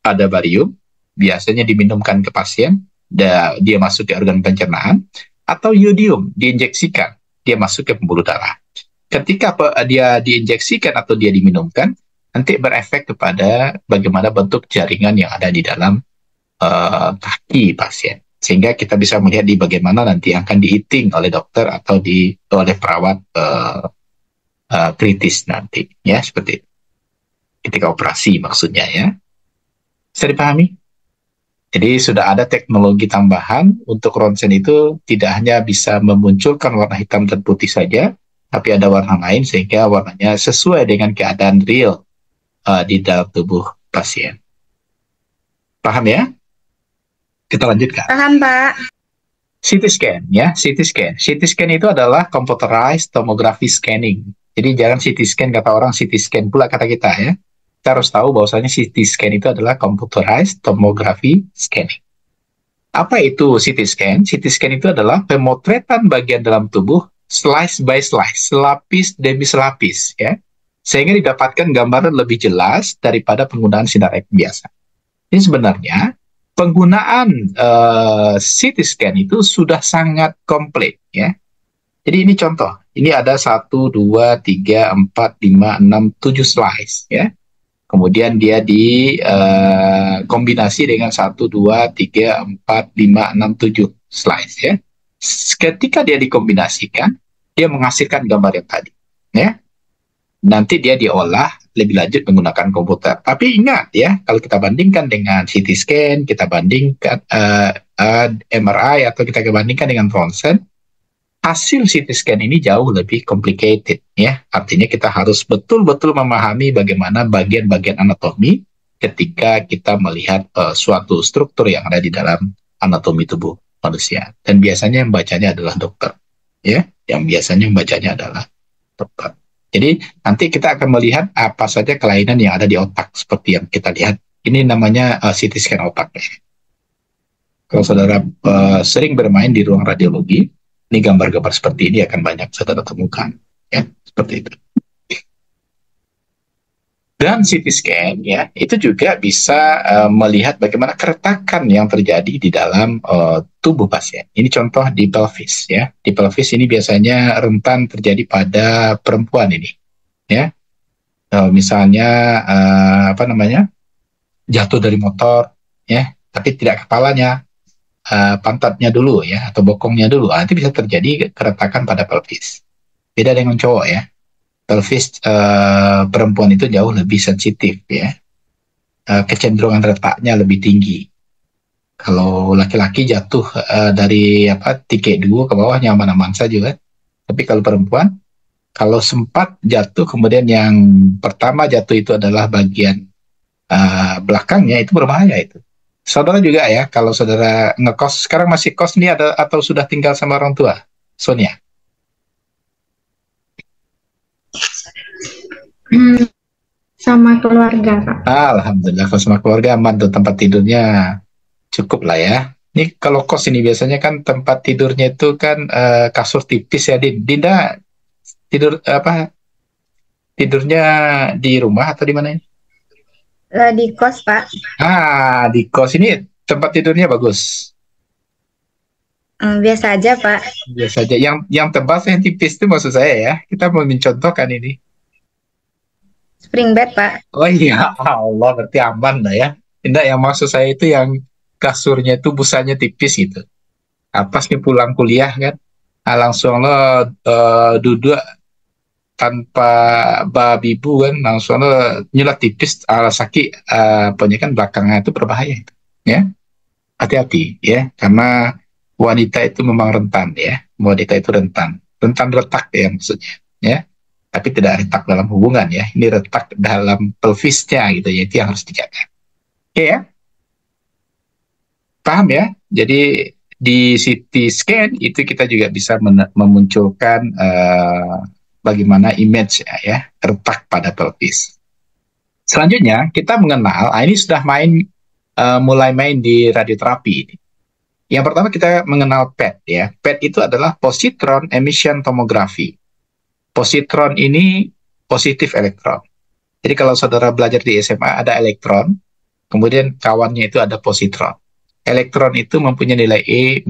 ada barium, biasanya diminumkan ke pasien, dia masuk ke organ pencernaan, atau yodium, diinjeksikan, dia masuk ke pembuluh darah. Ketika dia diinjeksikan atau dia diminumkan, nanti berefek kepada bagaimana bentuk jaringan yang ada di dalam kaki pasien. Sehingga kita bisa melihat di bagaimana nanti akan diiting oleh dokter atau oleh perawat kritis nanti, ya, seperti itu. Ketika operasi maksudnya, ya. Bisa dipahami? Jadi sudah ada teknologi tambahan untuk ronsen itu tidak hanya bisa memunculkan warna hitam dan putih saja, tapi ada warna lain sehingga warnanya sesuai dengan keadaan real di dalam tubuh pasien. Paham ya? Kita lanjutkan. Paham, Pak. CT scan, ya, CT scan. CT scan itu adalah computerized tomography scanning. Jadi jangan CT scan kata orang, CT scan pula kata kita, ya. Kita harus tahu bahwasanya CT scan itu adalah computerized tomography scanning. Apa itu CT scan? CT scan itu adalah pemotretan bagian dalam tubuh slice by slice, selapis demi selapis, ya, sehingga didapatkan gambaran lebih jelas daripada penggunaan sinar X biasa. Ini sebenarnya penggunaan CT scan itu sudah sangat komplit, ya. Jadi ini contoh, ini ada 1, 2, 3, 4, 5, 6, 7 slice, ya. Kemudian dia dikombinasi dengan 1, 2, 3, 4, 5, 6, 7 slice, ya. Ketika dia dikombinasikan, dia menghasilkan gambar yang tadi, ya. Nanti dia diolah lebih lanjut menggunakan komputer. Tapi ingat ya, kalau kita bandingkan dengan CT scan, kita bandingkan MRI atau kita bandingkan dengan ronsen, hasil CT scan ini jauh lebih complicated, ya. Artinya kita harus betul-betul memahami bagaimana bagian-bagian anatomi ketika kita melihat suatu struktur yang ada di dalam anatomi tubuh manusia. Dan biasanya yang bacanya adalah dokter, ya. Yang biasanya yang bacanya adalah dokter. Jadi nanti kita akan melihat apa saja kelainan yang ada di otak seperti yang kita lihat. Ini namanya CT scan otak. Kalau saudara sering bermain di ruang radiologi, ini gambar-gambar seperti ini akan banyak saudara temukan, ya, seperti itu. Dan CT scan ya itu juga bisa melihat bagaimana keretakan yang terjadi di dalam tubuh pasien. Ini contoh di pelvis ya. Di pelvis ini biasanya rentan terjadi pada perempuan ini ya. Misalnya jatuh dari motor ya, tapi tidak kepalanya, pantatnya dulu ya atau bokongnya dulu. Nanti bisa terjadi keretakan pada pelvis. Beda dengan cowok ya. Pelvis perempuan itu jauh lebih sensitif ya, kecenderungan retaknya lebih tinggi. Kalau laki-laki jatuh dari tiket 2 ke bawah nyaman-nyaman saja kan. Tapi kalau perempuan, kalau sempat jatuh kemudian yang pertama jatuh itu adalah bagian belakangnya, itu berbahaya itu. Saudara juga ya, kalau saudara ngekos, sekarang masih kos nih atau sudah tinggal sama orang tua, Sonia? Sama keluarga, Pak. Alhamdulillah, kalau sama keluarga aman tuh, tempat tidurnya cukup lah ya. Ini kalau kos ini biasanya kan tempat tidurnya itu kan kasur tipis ya, Dinda tidurnya di rumah atau di mana ini? Di kos, Pak. Di kos ini tempat tidurnya bagus. Biasa aja, Pak. Biasa aja. Yang tebal yang tipis itu maksud saya ya. Kita mau mencontohkan ini. Spring bed, Pak. Oh iya, Allah, berarti aman lah ya. Tidak, yang maksud saya itu yang kasurnya itu busanya tipis gitu. Pas nih pulang kuliah kan, langsung lo duduk tanpa babibu kan, langsung lo nyulat tipis, sakit, kan belakangnya itu berbahaya itu. Ya, hati-hati ya, karena wanita itu memang rentan ya. Wanita itu rentan retak ya maksudnya. Ya. Tapi tidak retak dalam hubungan ya, ini retak dalam pelvisnya gitu ya, itu yang harus dijaga. Oke ya, paham ya? Jadi di CT scan itu kita juga bisa memunculkan bagaimana image ya retak pada pelvis. Selanjutnya kita mengenal, ini sudah mulai main di radioterapi ini. Yang pertama kita mengenal PET ya. PET itu adalah positron emission tomography. Positron ini positif elektron. Jadi kalau saudara belajar di SMA ada elektron, kemudian kawannya itu ada positron. Elektron itu mempunyai nilai E-1.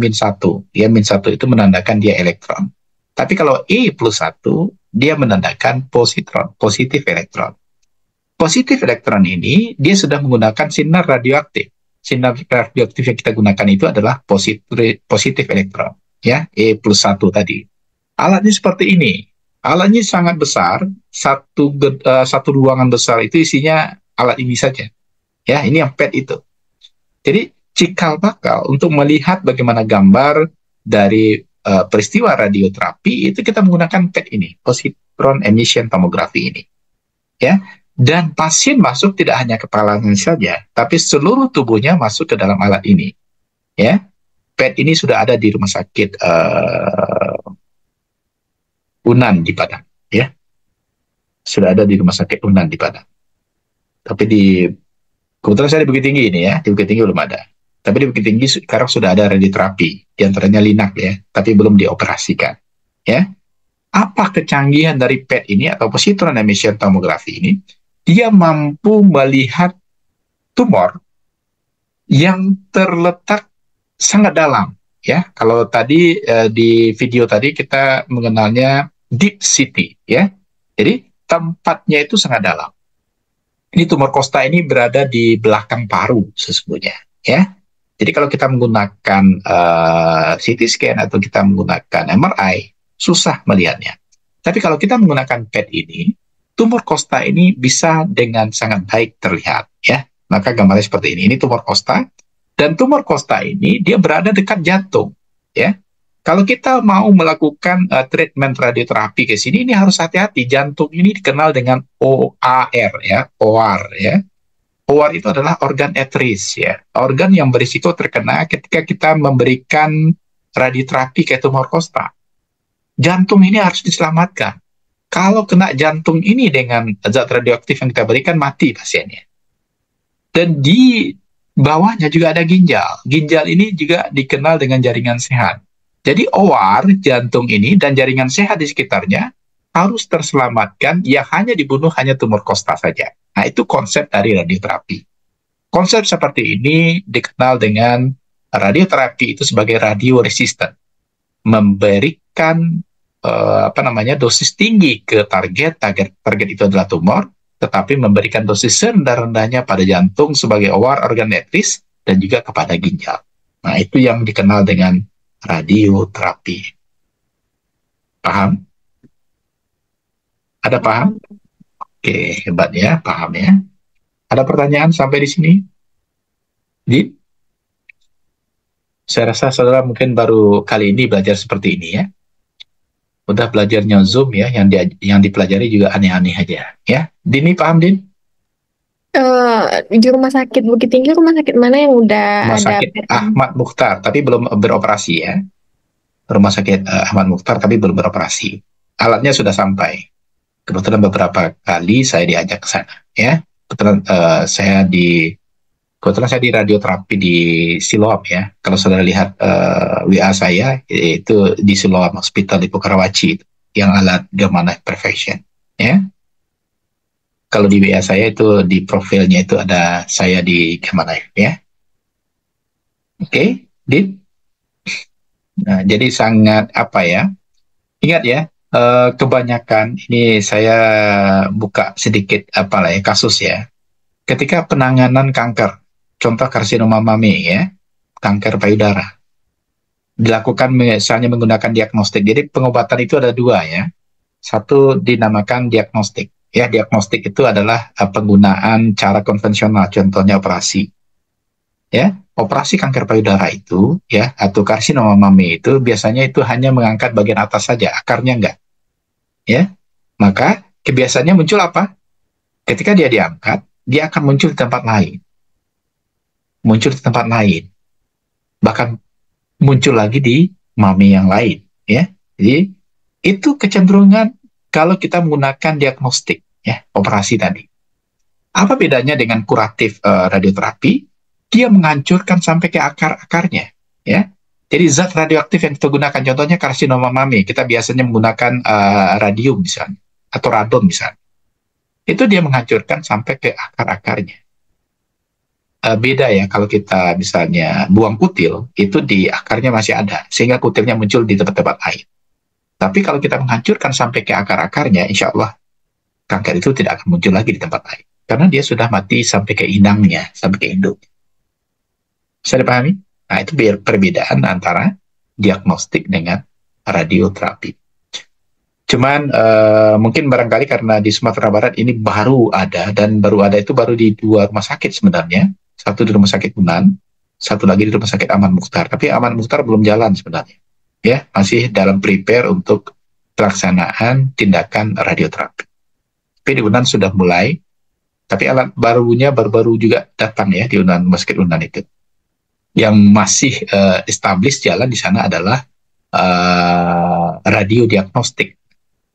Ya, -1 itu menandakan dia elektron. Tapi kalau E+1, dia menandakan positron, positif elektron. Positif elektron ini, dia sudah menggunakan sinar radioaktif. Sinar radioaktif yang kita gunakan itu adalah positif elektron. Ya, E+1 tadi. Alatnya seperti ini. Alatnya sangat besar, satu ruangan besar itu isinya alat ini saja. Ya, ini yang PET itu. Jadi cikal bakal untuk melihat bagaimana gambar dari peristiwa radioterapi itu kita menggunakan PET ini, positron emission tomography ini. Ya, dan pasien masuk tidak hanya kepalanya saja, tapi seluruh tubuhnya masuk ke dalam alat ini. Ya, PET ini sudah ada di rumah sakit Unan di Padang, ya, sudah ada di rumah sakit Unan di Padang. Tapi kebetulan saya di Bukit Tinggi ini ya, di Bukit Tinggi belum ada. Tapi di Bukit Tinggi sekarang sudah ada radioterapi, diantaranya Linak ya, tapi belum dioperasikan. Ya, apa kecanggihan dari PET ini atau positron emission tomography ini? Dia mampu melihat tumor yang terletak sangat dalam. Ya, kalau tadi di video tadi kita mengenalnya deep CT ya. Jadi tempatnya itu sangat dalam. Ini tumor kosta ini berada di belakang paru sesungguhnya ya. Jadi kalau kita menggunakan CT scan atau kita menggunakan MRI susah melihatnya. Tapi kalau kita menggunakan PET ini, tumor kosta ini bisa dengan sangat baik terlihat ya. Maka gambarnya seperti ini. Ini tumor kosta. Dan tumor kosta ini dia berada dekat jantung, ya. Kalau kita mau melakukan treatment radioterapi ke sini, ini harus hati-hati. Jantung ini dikenal dengan OAR, ya, OAR, ya. OAR itu adalah organ etris, ya, organ yang berisiko terkena ketika kita memberikan radioterapi ke tumor kosta. Jantung ini harus diselamatkan. Kalau kena jantung ini dengan zat radioaktif yang kita berikan, mati pasiennya. Dan di bawahnya juga ada ginjal. Ginjal ini juga dikenal dengan jaringan sehat. Jadi OAR, jantung ini, dan jaringan sehat di sekitarnya harus terselamatkan, ya hanya dibunuh hanya tumor kosta saja. Nah, itu konsep dari radioterapi. Konsep seperti ini dikenal dengan radioterapi itu sebagai radio resistant, memberikan dosis tinggi ke target itu adalah tumor, tetapi memberikan dosis serendah-rendahnya pada jantung sebagai organ etris dan juga kepada ginjal. Nah, itu yang dikenal dengan radioterapi. Paham? Ada paham? Oke, hebat ya, paham ya. Ada pertanyaan sampai di sini? Saya rasa saudara mungkin baru kali ini belajar seperti ini ya. Udah belajarnya Zoom ya, yang dipelajari juga aneh-aneh aja ya. Dini paham, Din? Di rumah sakit Bukit Tinggi, rumah sakit mana yang udah Rumah ada sakit Ahmad Mukhtar, tapi belum beroperasi ya. Rumah sakit Ahmad Mukhtar, tapi belum beroperasi. Alatnya sudah sampai. Kebetulan beberapa kali saya diajak ke sana ya. Kebetulan saya di radioterapi di Siloam ya. Kalau saudara lihat WA saya, itu di Siloam Hospital di Karawaci, yang alat gamma knife perfection ya. Kalau di WA saya itu di profilnya itu ada saya di gamma knife ya. Oke, Dit. Nah, jadi sangat ingat ya, kebanyakan ini saya buka sedikit kasus ya. Ketika penanganan kanker, contoh karsinoma mami ya, kanker payudara, dilakukan misalnya menggunakan diagnostik. Jadi pengobatan itu ada dua ya. Satu dinamakan diagnostik. Ya, diagnostik itu adalah penggunaan cara konvensional, contohnya operasi. Ya, operasi kanker payudara itu ya, atau karsinoma mami itu biasanya itu hanya mengangkat bagian atas saja, akarnya enggak. Ya. Maka kebiasaannya muncul apa? Ketika dia diangkat, dia akan muncul di tempat lain. Muncul di tempat lain. Bahkan muncul lagi di mami yang lain, ya. Jadi itu kecenderungan kalau kita menggunakan diagnostik, ya, operasi tadi. Apa bedanya dengan kuratif radioterapi? Dia menghancurkan sampai ke akar-akarnya, ya. Jadi zat radioaktif yang kita gunakan, contohnya karsinoma mami, kita biasanya menggunakan radium misalnya, atau radon misalnya. Itu dia menghancurkan sampai ke akar-akarnya. Beda ya kalau kita misalnya buang kutil, itu di akarnya masih ada, sehingga kutilnya muncul di tempat-tempat lain. Tapi kalau kita menghancurkan sampai ke akar-akarnya, insya Allah kanker itu tidak akan muncul lagi di tempat lain. Karena dia sudah mati sampai ke inangnya, sampai ke induknya. Bisa dipahami? Nah, itu perbedaan antara diagnostik dengan radioterapi. Cuman mungkin barangkali karena di Sumatera Barat ini baru ada, dan baru ada itu baru di dua rumah sakit sebenarnya. Satu di Rumah Sakit Unan, satu lagi di Rumah Sakit Ahmad Mukhtar. Tapi Ahmad Mukhtar belum jalan sebenarnya. Ya, masih dalam prepare untuk pelaksanaan tindakan radioterapi. Tapi di Unan sudah mulai, tapi alat barunya baru-baru juga datang ya di Unan, Rumah Sakit Unan itu. Yang masih established jalan di sana adalah radiodiagnostik.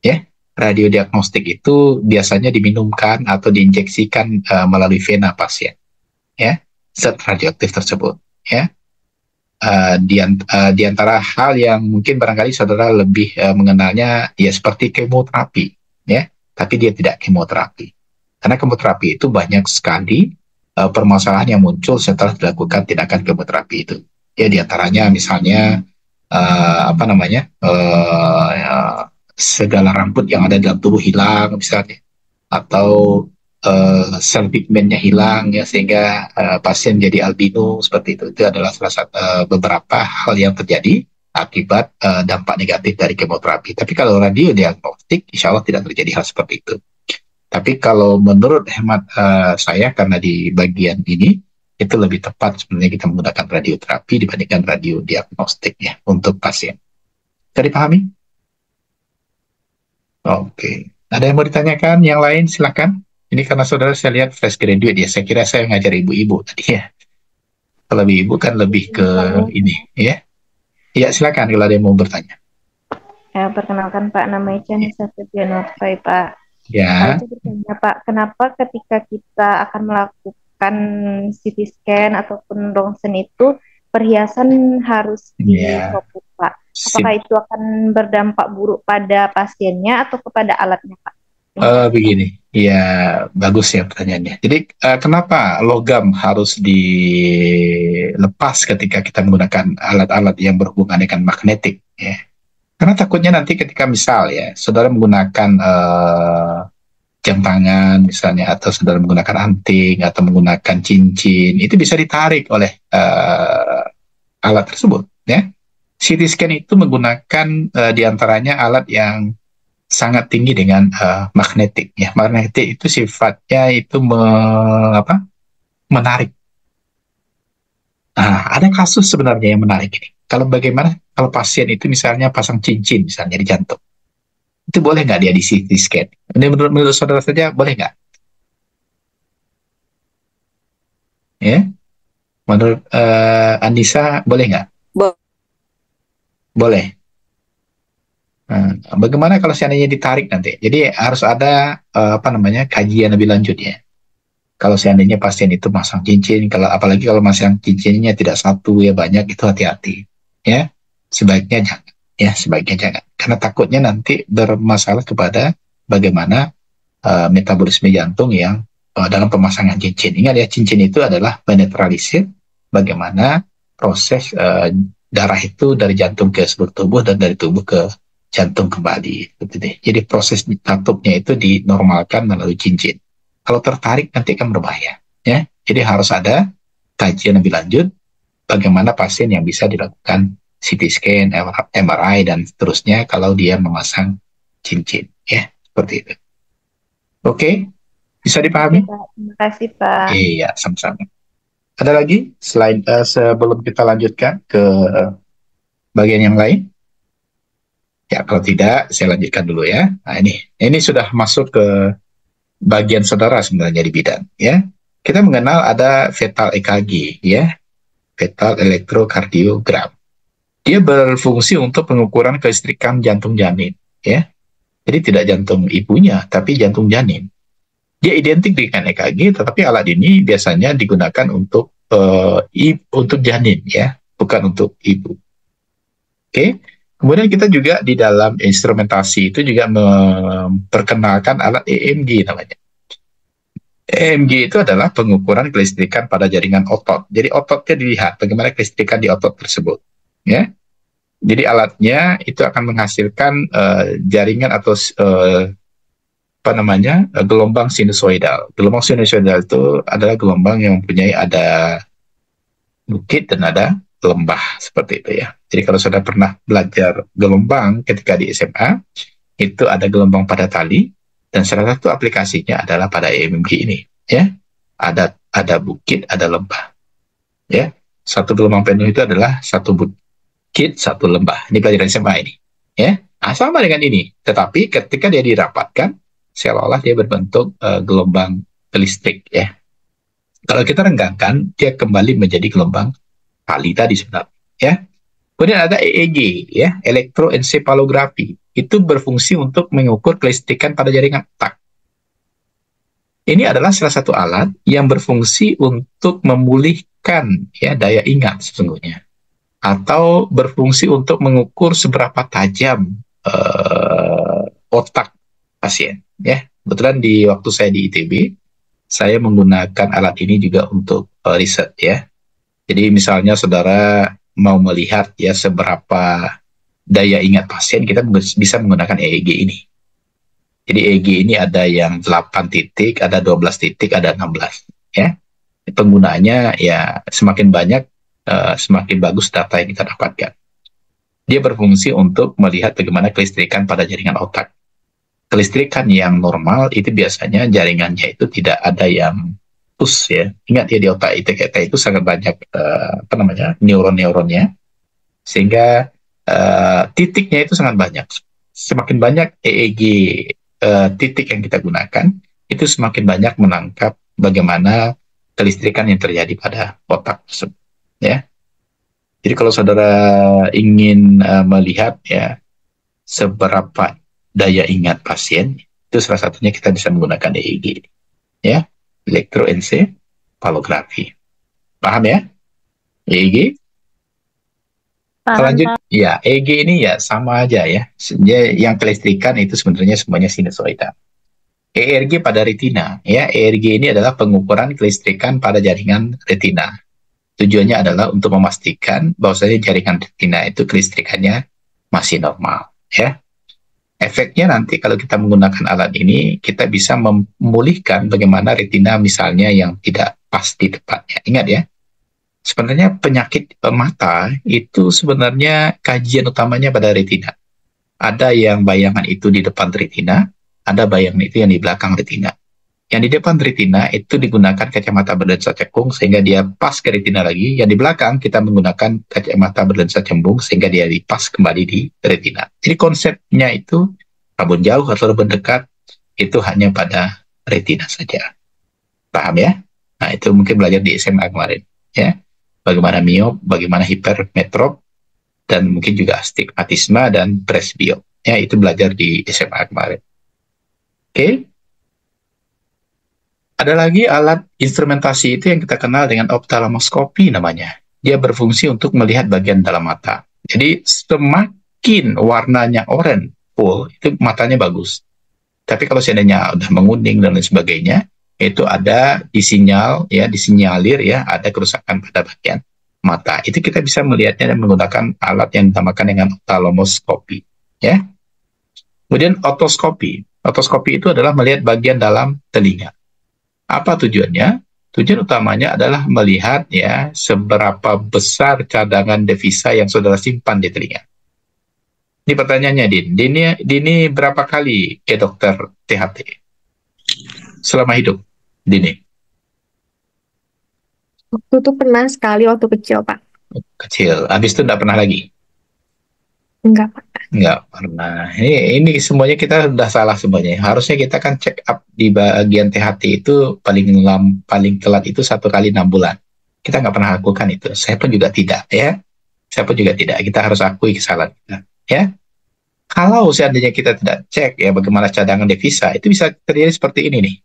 Ya, radiodiagnostik itu biasanya diminumkan atau diinjeksikan melalui vena pasien. Ya, zat radioaktif tersebut. Ya. Di antara hal yang mungkin barangkali saudara lebih mengenalnya ya seperti kemoterapi, ya, tapi dia tidak kemoterapi. Karena kemoterapi itu banyak sekali permasalahan yang muncul setelah dilakukan tindakan kemoterapi itu. Ya, di antaranya misalnya segala rambut yang ada dalam tubuh hilang misalnya, atau sel pigmennya hilang ya, sehingga pasien jadi albino seperti itu. Itu adalah salah satu beberapa hal yang terjadi akibat dampak negatif dari kemoterapi. Tapi kalau radiodiagnostik, insya Allah tidak terjadi hal seperti itu. Tapi kalau menurut hemat saya, karena di bagian ini itu lebih tepat sebenarnya kita menggunakan radioterapi dibandingkan radiodiagnostik ya untuk pasien. Bisa dipahami? Oke. Ada yang mau ditanyakan? Yang lain silakan. Ini karena saudara saya lihat fresh graduate ya, saya kira saya ngajar ibu-ibu tadi ya. Kalau ibu kan lebih ke ini ya. Ya silakan kalau ada yang mau bertanya. Ya, perkenalkan Pak, namanya Chanisa Setianortai Pak. Ya. Saya bertanya Pak, kenapa ketika kita akan melakukan CT scan ataupun rongsen itu perhiasan harus dicopot Pak? Apakah itu akan berdampak buruk pada pasiennya atau kepada alatnya Pak? Begini, Ya, bagus ya pertanyaannya. Jadi, kenapa logam harus dilepas ketika kita menggunakan alat-alat yang berhubungan dengan magnetik? Ya. Karena takutnya nanti ketika misal ya, saudara menggunakan jam tangan misalnya, atau saudara menggunakan anting, atau menggunakan cincin, itu bisa ditarik oleh alat tersebut. Ya. CT scan itu menggunakan diantaranya alat yang sangat tinggi dengan magnetik. Ya, magnetik itu sifatnya itu menarik. Nah, ada kasus sebenarnya yang menarik ini. Kalau bagaimana kalau pasien itu misalnya pasang cincin misalnya di jantung, itu boleh nggak dia di CT scan? Ini menurut saudara saja boleh nggak? Ya, menurut Andisa boleh nggak? Boleh. Nah, bagaimana kalau seandainya ditarik nanti? Jadi harus ada kajian lebih lanjut ya. Kalau seandainya pasien itu masang cincin, apalagi kalau masang cincinnya tidak satu ya banyak, itu hati-hati ya. Sebaiknya jangan ya, sebaiknya jangan. Karena takutnya nanti bermasalah kepada bagaimana metabolisme jantung yang dalam pemasangan cincin. Ingat ya, cincin itu adalah menetralisir bagaimana proses darah itu dari jantung ke seluruh tubuh dan dari tubuh ke jantung kembali. Jadi proses tatupnya itu dinormalkan melalui cincin. Kalau tertarik nanti akan berbahaya. Ya, jadi harus ada kajian lebih lanjut bagaimana pasien yang bisa dilakukan CT scan, MRI dan seterusnya kalau dia memasang cincin. Ya, seperti itu. Oke, bisa dipahami? Terima kasih Pak. Iya, sama-sama. Ada lagi selain sebelum kita lanjutkan ke bagian yang lain? Ya, kalau tidak, saya lanjutkan dulu ya. Nah, ini sudah masuk ke bagian saudara sebenarnya di bidan, ya. Kita mengenal ada fetal EKG, ya, fetal elektrokardiogram. Dia berfungsi untuk pengukuran kelistrikan jantung janin, ya. Jadi tidak jantung ibunya, tapi jantung janin. Dia identik dengan EKG, tetapi alat ini biasanya digunakan untuk janin, ya, bukan untuk ibu. Oke. Kemudian kita juga di dalam instrumentasi itu juga memperkenalkan alat EMG namanya. EMG itu adalah pengukuran kelistrikan pada jaringan otot. Jadi ototnya dilihat bagaimana kelistrikan di otot tersebut. Ya. Jadi alatnya itu akan menghasilkan jaringan atau gelombang sinusoidal. Gelombang sinusoidal itu adalah gelombang yang mempunyai ada bukit dan ada lembah seperti itu ya. Jadi kalau sudah pernah belajar gelombang ketika di SMA, itu ada gelombang pada tali dan salah satu aplikasinya adalah pada EMG ini ya. Ada bukit, ada lembah. Ya. Satu gelombang penuh itu adalah satu bukit, satu lembah. Ini pelajaran SMA ini ya. Nah, sama dengan ini, tetapi ketika dia dirapatkan seolah-olah dia berbentuk gelombang listrik ya. Kalau kita renggangkan, dia kembali menjadi gelombang tali tadi sebenarnya ya. Kemudian ada EEG ya, elektroensefalografi. Itu berfungsi untuk mengukur kelistrikan pada jaringan otak. Ini adalah salah satu alat yang berfungsi untuk memulihkan ya daya ingat sesungguhnya, atau berfungsi untuk mengukur seberapa tajam otak pasien ya. Kebetulan di waktu saya di ITB, saya menggunakan alat ini juga untuk riset ya. Jadi misalnya saudara mau melihat ya seberapa daya ingat pasien, kita bisa menggunakan EEG ini. Jadi EEG ini ada yang 8 titik, ada 12 titik, ada 16 ya. Penggunanya ya semakin banyak semakin bagus data yang kita dapatkan. Dia berfungsi untuk melihat bagaimana kelistrikan pada jaringan otak. Kelistrikan yang normal itu biasanya jaringannya itu tidak ada yang push ya. Ingat ya, di otak itu sangat banyak neuron-neuronnya, sehingga titiknya itu sangat banyak. Semakin banyak EEG titik yang kita gunakan, itu semakin banyak menangkap bagaimana kelistrikan yang terjadi pada otak tersebut ya. Jadi kalau saudara ingin melihat ya seberapa daya ingat pasien, itu salah satunya kita bisa menggunakan EEG ya, elektroensefalografi. Paham ya? EEG? Lanjut ya, EEG ini ya sama aja ya. Yang kelistrikan itu sebenarnya semuanya sinusoidal. ERG pada retina, ya. ERG ini adalah pengukuran kelistrikan pada jaringan retina. Tujuannya adalah untuk memastikan bahwasanya jaringan retina itu kelistrikannya masih normal, ya. Efeknya nanti kalau kita menggunakan alat ini, kita bisa memulihkan bagaimana retina misalnya yang tidak pas di tempatnya. Ingat ya, sebenarnya penyakit mata itu sebenarnya kajian utamanya pada retina. Ada yang bayangan itu di depan retina, ada bayangan itu yang di belakang retina. Yang di depan retina itu digunakan kacamata berlensa cekung sehingga dia pas ke retina lagi. Yang di belakang kita menggunakan kacamata berlensa cembung sehingga dia dipas kembali di retina. Jadi konsepnya itu rabun jauh atau rabun dekat itu hanya pada retina saja. Paham ya? Nah, itu mungkin belajar di SMA kemarin, ya. Bagaimana miop, bagaimana hipermetrop, dan mungkin juga astigmatisme dan presbiop. Ya, itu belajar di SMA kemarin. Oke. Ada lagi alat instrumentasi itu yang kita kenal dengan ophthalmoscopy namanya. Dia berfungsi untuk melihat bagian dalam mata. Jadi semakin warnanya oranye, full, itu matanya bagus. Tapi kalau seandainya udah menguning dan lain sebagainya, itu ada disinyalir ya, ada kerusakan pada bagian mata. Itu kita bisa melihatnya dan menggunakan alat yang dinamakan dengan ophthalmoscopy, ya. Kemudian otoskopi. Otoskopi itu adalah melihat bagian dalam telinga. Apa tujuannya? Tujuan utamanya adalah melihat ya seberapa besar cadangan devisa yang saudara simpan di telinga. Ini pertanyaannya, Dini berapa kali ke dokter THT selama hidup, Dini? Waktu itu pernah sekali waktu kecil, Pak. Kecil. Habis itu enggak pernah lagi? Enggak, Pak. Enggak pernah. Ini semuanya kita sudah salah semuanya. Harusnya kita kan check up di bagian THT itu paling telat itu 1 kali 6 bulan. Kita nggak pernah lakukan itu. Saya pun juga tidak, ya. Saya pun juga tidak. Kita harus akui kesalahan kita, ya. Kalau seandainya kita tidak cek ya bagaimana cadangan devisa, itu bisa terjadi seperti ini nih.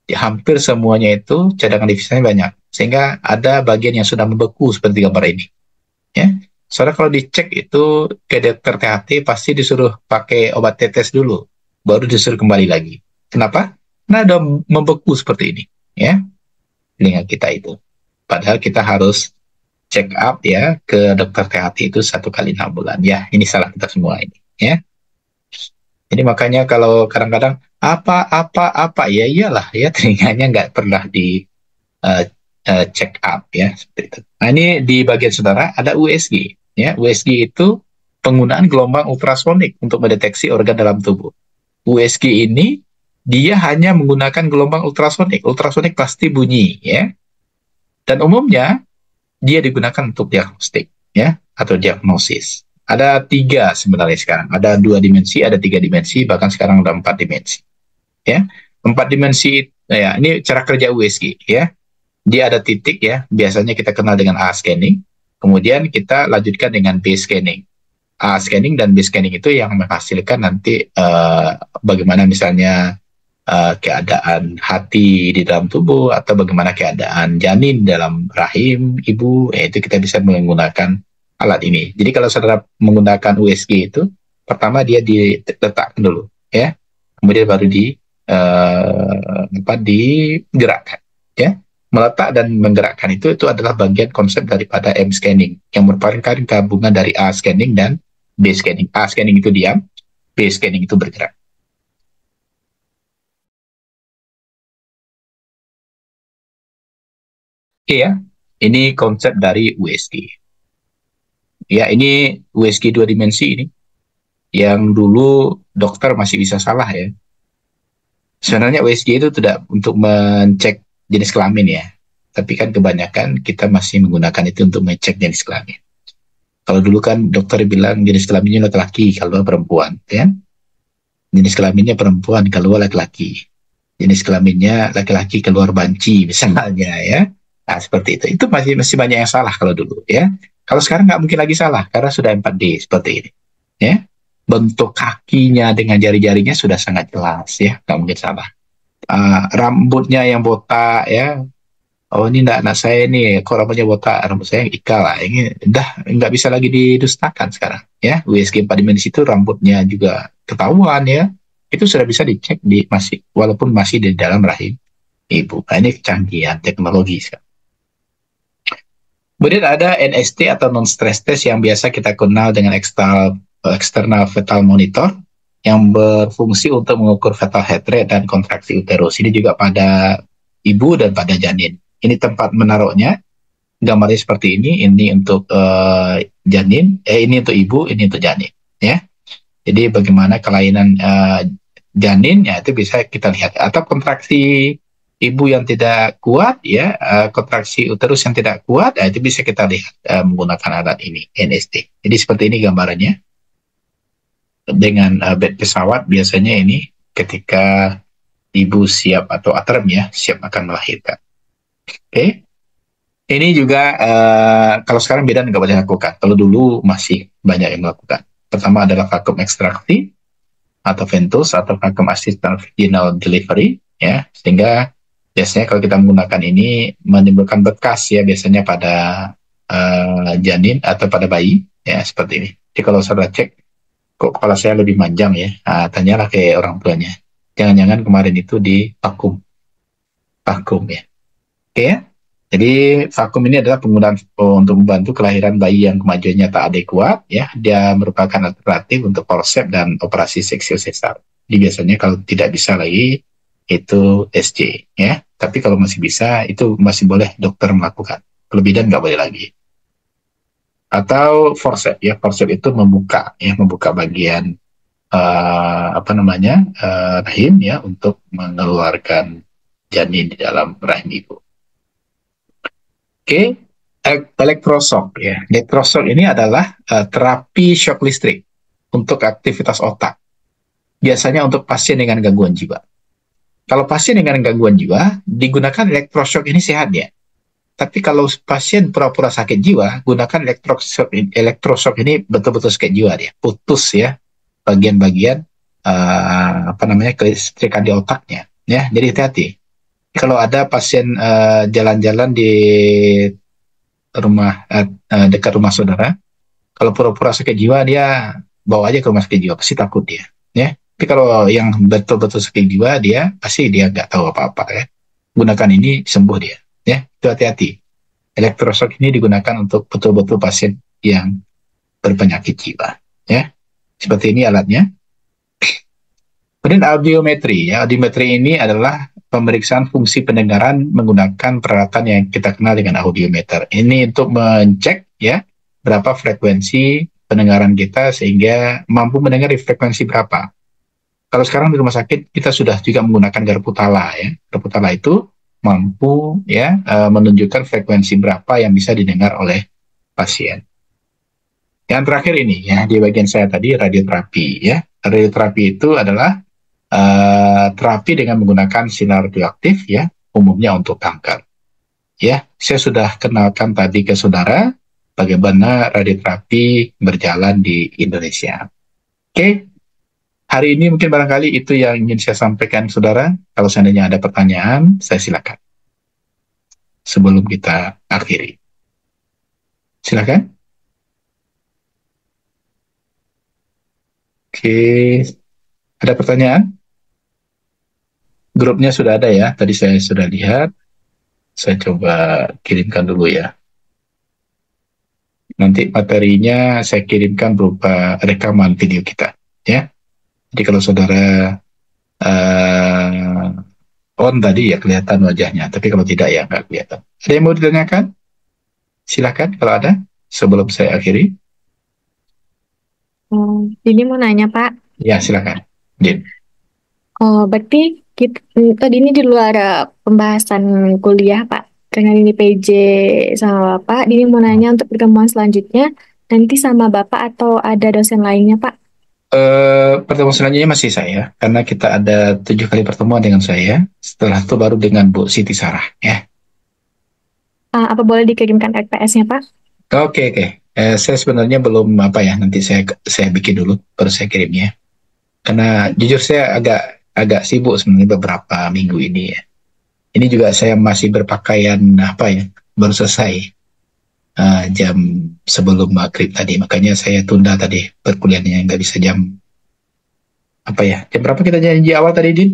Di hampir semuanya itu cadangan devisanya banyak, sehingga ada bagian yang sudah membeku seperti gambar ini, ya. Soalnya kalau dicek itu ke dokter THT pasti disuruh pakai obat tetes dulu, baru disuruh kembali lagi. Kenapa? Karena ada membeku seperti ini, ya, telinga kita itu. Padahal kita harus check up ya ke dokter THT itu 1 kali 6 bulan. Ya, ini salah kita semua ini, ya. Jadi makanya kalau kadang-kadang apa ya iyalah ya telinganya nggak pernah di check up ya seperti itu. Nah, ini di bagian saudara ada USG. Ya, USG itu penggunaan gelombang ultrasonik untuk mendeteksi organ dalam tubuh. USG ini dia hanya menggunakan gelombang ultrasonik. Ultrasonik pasti bunyi, ya. Dan umumnya dia digunakan untuk diagnostik, ya, atau diagnosis. Ada 3 sebenarnya sekarang. Ada 2 dimensi, ada 3 dimensi, bahkan sekarang ada 4 dimensi. Ya, 4 dimensi. Ya, ini cara kerja USG, ya. Dia ada titik, ya. Biasanya kita kenal dengan A scanning. Kemudian kita lanjutkan dengan B scanning. A scanning dan B scanning itu yang menghasilkan nanti bagaimana misalnya keadaan hati di dalam tubuh atau bagaimana keadaan janin dalam rahim ibu, itu kita bisa menggunakan alat ini. Jadi kalau saudara menggunakan USG itu, pertama dia diletakkan dulu, ya, kemudian baru digerakkan, ya. Meletak dan menggerakkan itu adalah bagian konsep daripada M scanning yang merupakan gabungan dari A scanning dan B scanning. A scanning itu diam, B scanning itu bergerak. Oke ya, ini konsep dari USG. Ya, ini USG 2 dimensi ini. Yang dulu dokter masih bisa salah ya. Sebenarnya USG itu tidak untuk mencek jenis kelamin ya, tapi kan kebanyakan kita masih menggunakan itu untuk mengecek jenis kelamin. Kalau dulu kan dokter bilang jenis kelaminnya laki-laki, kalau perempuan, ya. Jenis kelaminnya perempuan, kalau laki-laki. Jenis kelaminnya laki-laki keluar banci, misalnya ya. Nah, seperti itu. Itu masih banyak yang salah kalau dulu, ya. Kalau sekarang nggak mungkin lagi salah, karena sudah 4D seperti ini, ya. Bentuk kakinya dengan jari-jarinya sudah sangat jelas, ya. Nggak mungkin salah. Rambutnya yang botak ya, oh ini enggak anak saya nih, kok rambutnya botak, rambut saya yang ikal lah, ini udah nggak bisa lagi didustakan sekarang ya. USG 4 dimensi itu rambutnya juga ketahuan ya, itu sudah bisa dicek walaupun masih di dalam rahim ibu. Nah, ini kecanggihan teknologi. Kemudian ada NST atau non-stress test yang biasa kita kenal dengan external fetal monitor yang berfungsi untuk mengukur fetal heart rate dan kontraksi uterus. Ini juga pada ibu dan pada janin. Ini tempat menaruhnya. Gambarnya seperti ini. Ini untuk janin, ini untuk ibu, ini untuk janin. Ya. Jadi bagaimana kelainan janin, ya itu bisa kita lihat. Atau kontraksi ibu yang tidak kuat, ya, kontraksi uterus yang tidak kuat, itu bisa kita lihat menggunakan alat ini, NST. Jadi seperti ini gambarannya. Dengan bed pesawat biasanya ini ketika ibu siap atau aterm, ya, siap akan melahirkan. Oke. Ini juga kalau sekarang bidan nggak boleh lakukan. Kalau dulu masih banyak yang melakukan. Pertama adalah vakum ekstraksi atau ventus atau vakum assisted vaginal delivery, ya, sehingga biasanya kalau kita menggunakan ini menimbulkan bekas, ya, biasanya pada janin atau pada bayi, ya, seperti ini. Jadi kalau saudara cek, kok kepala saya lebih panjang, ya, tanyalah ke orang tuanya. Jangan-jangan kemarin itu di vakum, ya. Oke, ya. Jadi vakum ini adalah penggunaan untuk membantu kelahiran bayi yang kemajuannya tak adekuat, ya. Dia merupakan alternatif untuk forceps dan operasi seksio sesar. Jadi biasanya kalau tidak bisa lagi itu SC, ya. Tapi kalau masih bisa, itu masih boleh dokter melakukan. Kalau bidan nggak boleh lagi. Atau forceps, ya. Forceps itu membuka, ya, membuka bagian rahim, ya, untuk mengeluarkan janin di dalam rahim ibu. Oke, elektroshock, ya. Elektroshock ini adalah terapi shock listrik untuk aktivitas otak. Biasanya untuk pasien dengan gangguan jiwa. Kalau pasien dengan gangguan jiwa, digunakan elektroshock ini sehat, ya. Tapi kalau pasien pura-pura sakit jiwa, gunakan elektroshock ini betul-betul sakit jiwa, dia putus, ya, bagian-bagian kelistrikan di otaknya, ya. Jadi hati-hati. Kalau ada pasien jalan-jalan di rumah dekat rumah saudara, kalau pura-pura sakit jiwa, dia bawa aja ke rumah sakit jiwa, pasti takut dia, ya. Tapi kalau yang betul-betul sakit jiwa, dia pasti dia nggak tahu apa-apa, ya. Gunakan ini, sembuh dia, ya. Itu hati-hati. Elektroshock ini digunakan untuk betul-betul pasien yang berpenyakit jiwa, ya. Seperti ini alatnya. Kemudian audiometri, ya. Audiometri ini adalah pemeriksaan fungsi pendengaran menggunakan peralatan yang kita kenal dengan audiometer. Ini untuk mencek, ya, berapa frekuensi pendengaran kita sehingga mampu mendengar di frekuensi berapa. Kalau sekarang di rumah sakit kita sudah juga menggunakan garpu tala, ya. Garpu tala itu mampu, ya, menunjukkan frekuensi berapa yang bisa didengar oleh pasien. Yang terakhir ini, ya, di bagian saya tadi radioterapi, ya. Radioterapi itu adalah terapi dengan menggunakan sinar radioaktif, ya, umumnya untuk kanker. Ya, saya sudah kenalkan tadi ke saudara bagaimana radioterapi berjalan di Indonesia. Oke, hari ini mungkin barangkali itu yang ingin saya sampaikan, saudara. Kalau seandainya ada pertanyaan, saya silakan. Sebelum kita akhiri, silakan. Oke, ada pertanyaan? Grupnya sudah ada, ya. Tadi saya sudah lihat. Saya coba kirimkan dulu, ya. Nanti materinya saya kirimkan berupa rekaman video kita, ya. Jadi kalau saudara on tadi, ya, kelihatan wajahnya. Tapi kalau tidak, ya nggak kelihatan. Ada yang mau ditanyakan? Silakan kalau ada sebelum saya akhiri. Ini mau nanya, Pak. Ya, silakan, Din. Oh, berarti tadi ini di luar pembahasan kuliah, Pak. Karena ini PJ sama Bapak, ini mau nanya untuk pertemuan selanjutnya nanti sama Bapak atau ada dosen lainnya, Pak? Pertemuan selanjutnya masih saya, karena kita ada 7 kali pertemuan dengan saya. Setelah itu baru dengan Bu Siti Sarah, ya. Apa boleh dikirimkan RPS-nya, Pak? Oke. Saya sebenarnya belum nanti saya bikin dulu, baru saya kirimnya. Karena jujur saya agak sibuk sebenarnya beberapa minggu ini, ya. Ini juga saya masih berpakaian baru selesai jam sebelum maghrib tadi, makanya saya tunda tadi perkuliahannya, nggak bisa jam apa ya? Jam berapa kita janji awal tadi, Din?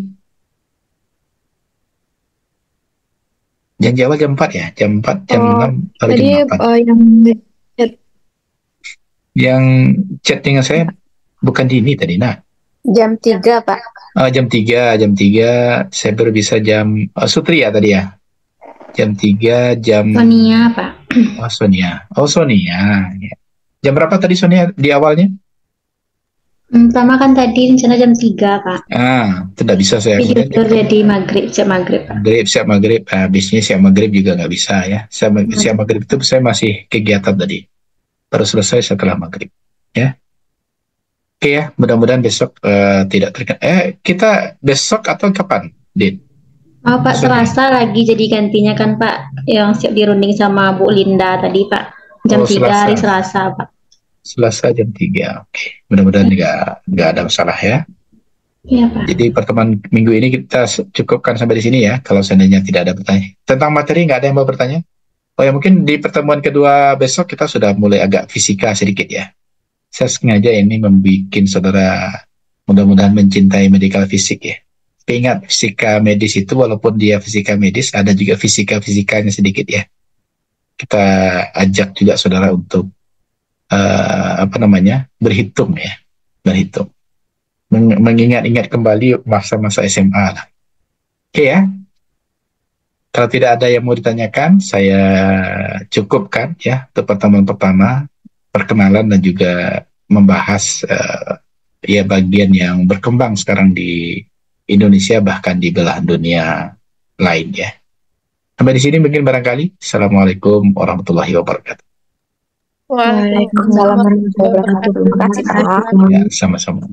Janji awal jam 4 ya? Jam 4, jam 6, lalu Tadi jam 8. yang chat Yang chat dengan saya bukan Dini tadi, nah. Jam 3, Pak. Jam 3, saya baru bisa jam Sutria tadi ya. Jam 3, jam Sonia, Pak. Sonia. Sonia. Ya. Jam berapa tadi Sonia di awalnya? Pertama kan tadi rencana jam 3, Pak. Tidak bisa saya. Tidur jadi siap maghrib, Pak. Siap maghrib. Habisnya siap maghrib juga nggak bisa ya. Siap maghrib itu saya masih kegiatan tadi. Baru selesai setelah maghrib. Ya. Oke ya, mudah-mudahan besok tidak terkena. Kita besok atau kapan, Din? Oh, Pak, Selasa lagi jadi gantinya kan, Pak, yang siap dirunding sama Bu Linda tadi, Pak. Jam 3 hari Selasa, Pak. Selasa jam 3. Oke. Mudah-mudahan nggak ada masalah ya. Iya, Pak. Jadi pertemuan minggu ini kita cukupkan sampai di sini ya. Kalau seandainya tidak ada pertanyaan. Tentang materi nggak ada yang mau bertanya? Oh ya, mungkin di pertemuan kedua besok kita sudah mulai agak fisika sedikit ya. Saya sengaja ini membuat saudara mudah-mudahan mencintai medical fisik ya. Tapi ingat, fisika medis itu walaupun dia fisika medis, ada juga fisika-fisikanya sedikit ya. Kita ajak juga saudara untuk berhitung ya. Berhitung. Mengingat-ingat kembali masa-masa SMA lah. Oke ya. Kalau tidak ada yang mau ditanyakan, saya cukupkan ya untuk pertemuan pertama. Perkenalan dan juga membahas bagian yang berkembang sekarang di Indonesia bahkan di belahan dunia lain ya. Sampai di sini mungkin barangkali. Assalamualaikum warahmatullahi wabarakatuh. Waalaikumsalam warahmatullahi wabarakatuh. Terima kasih, Pak. Ya, sama-sama.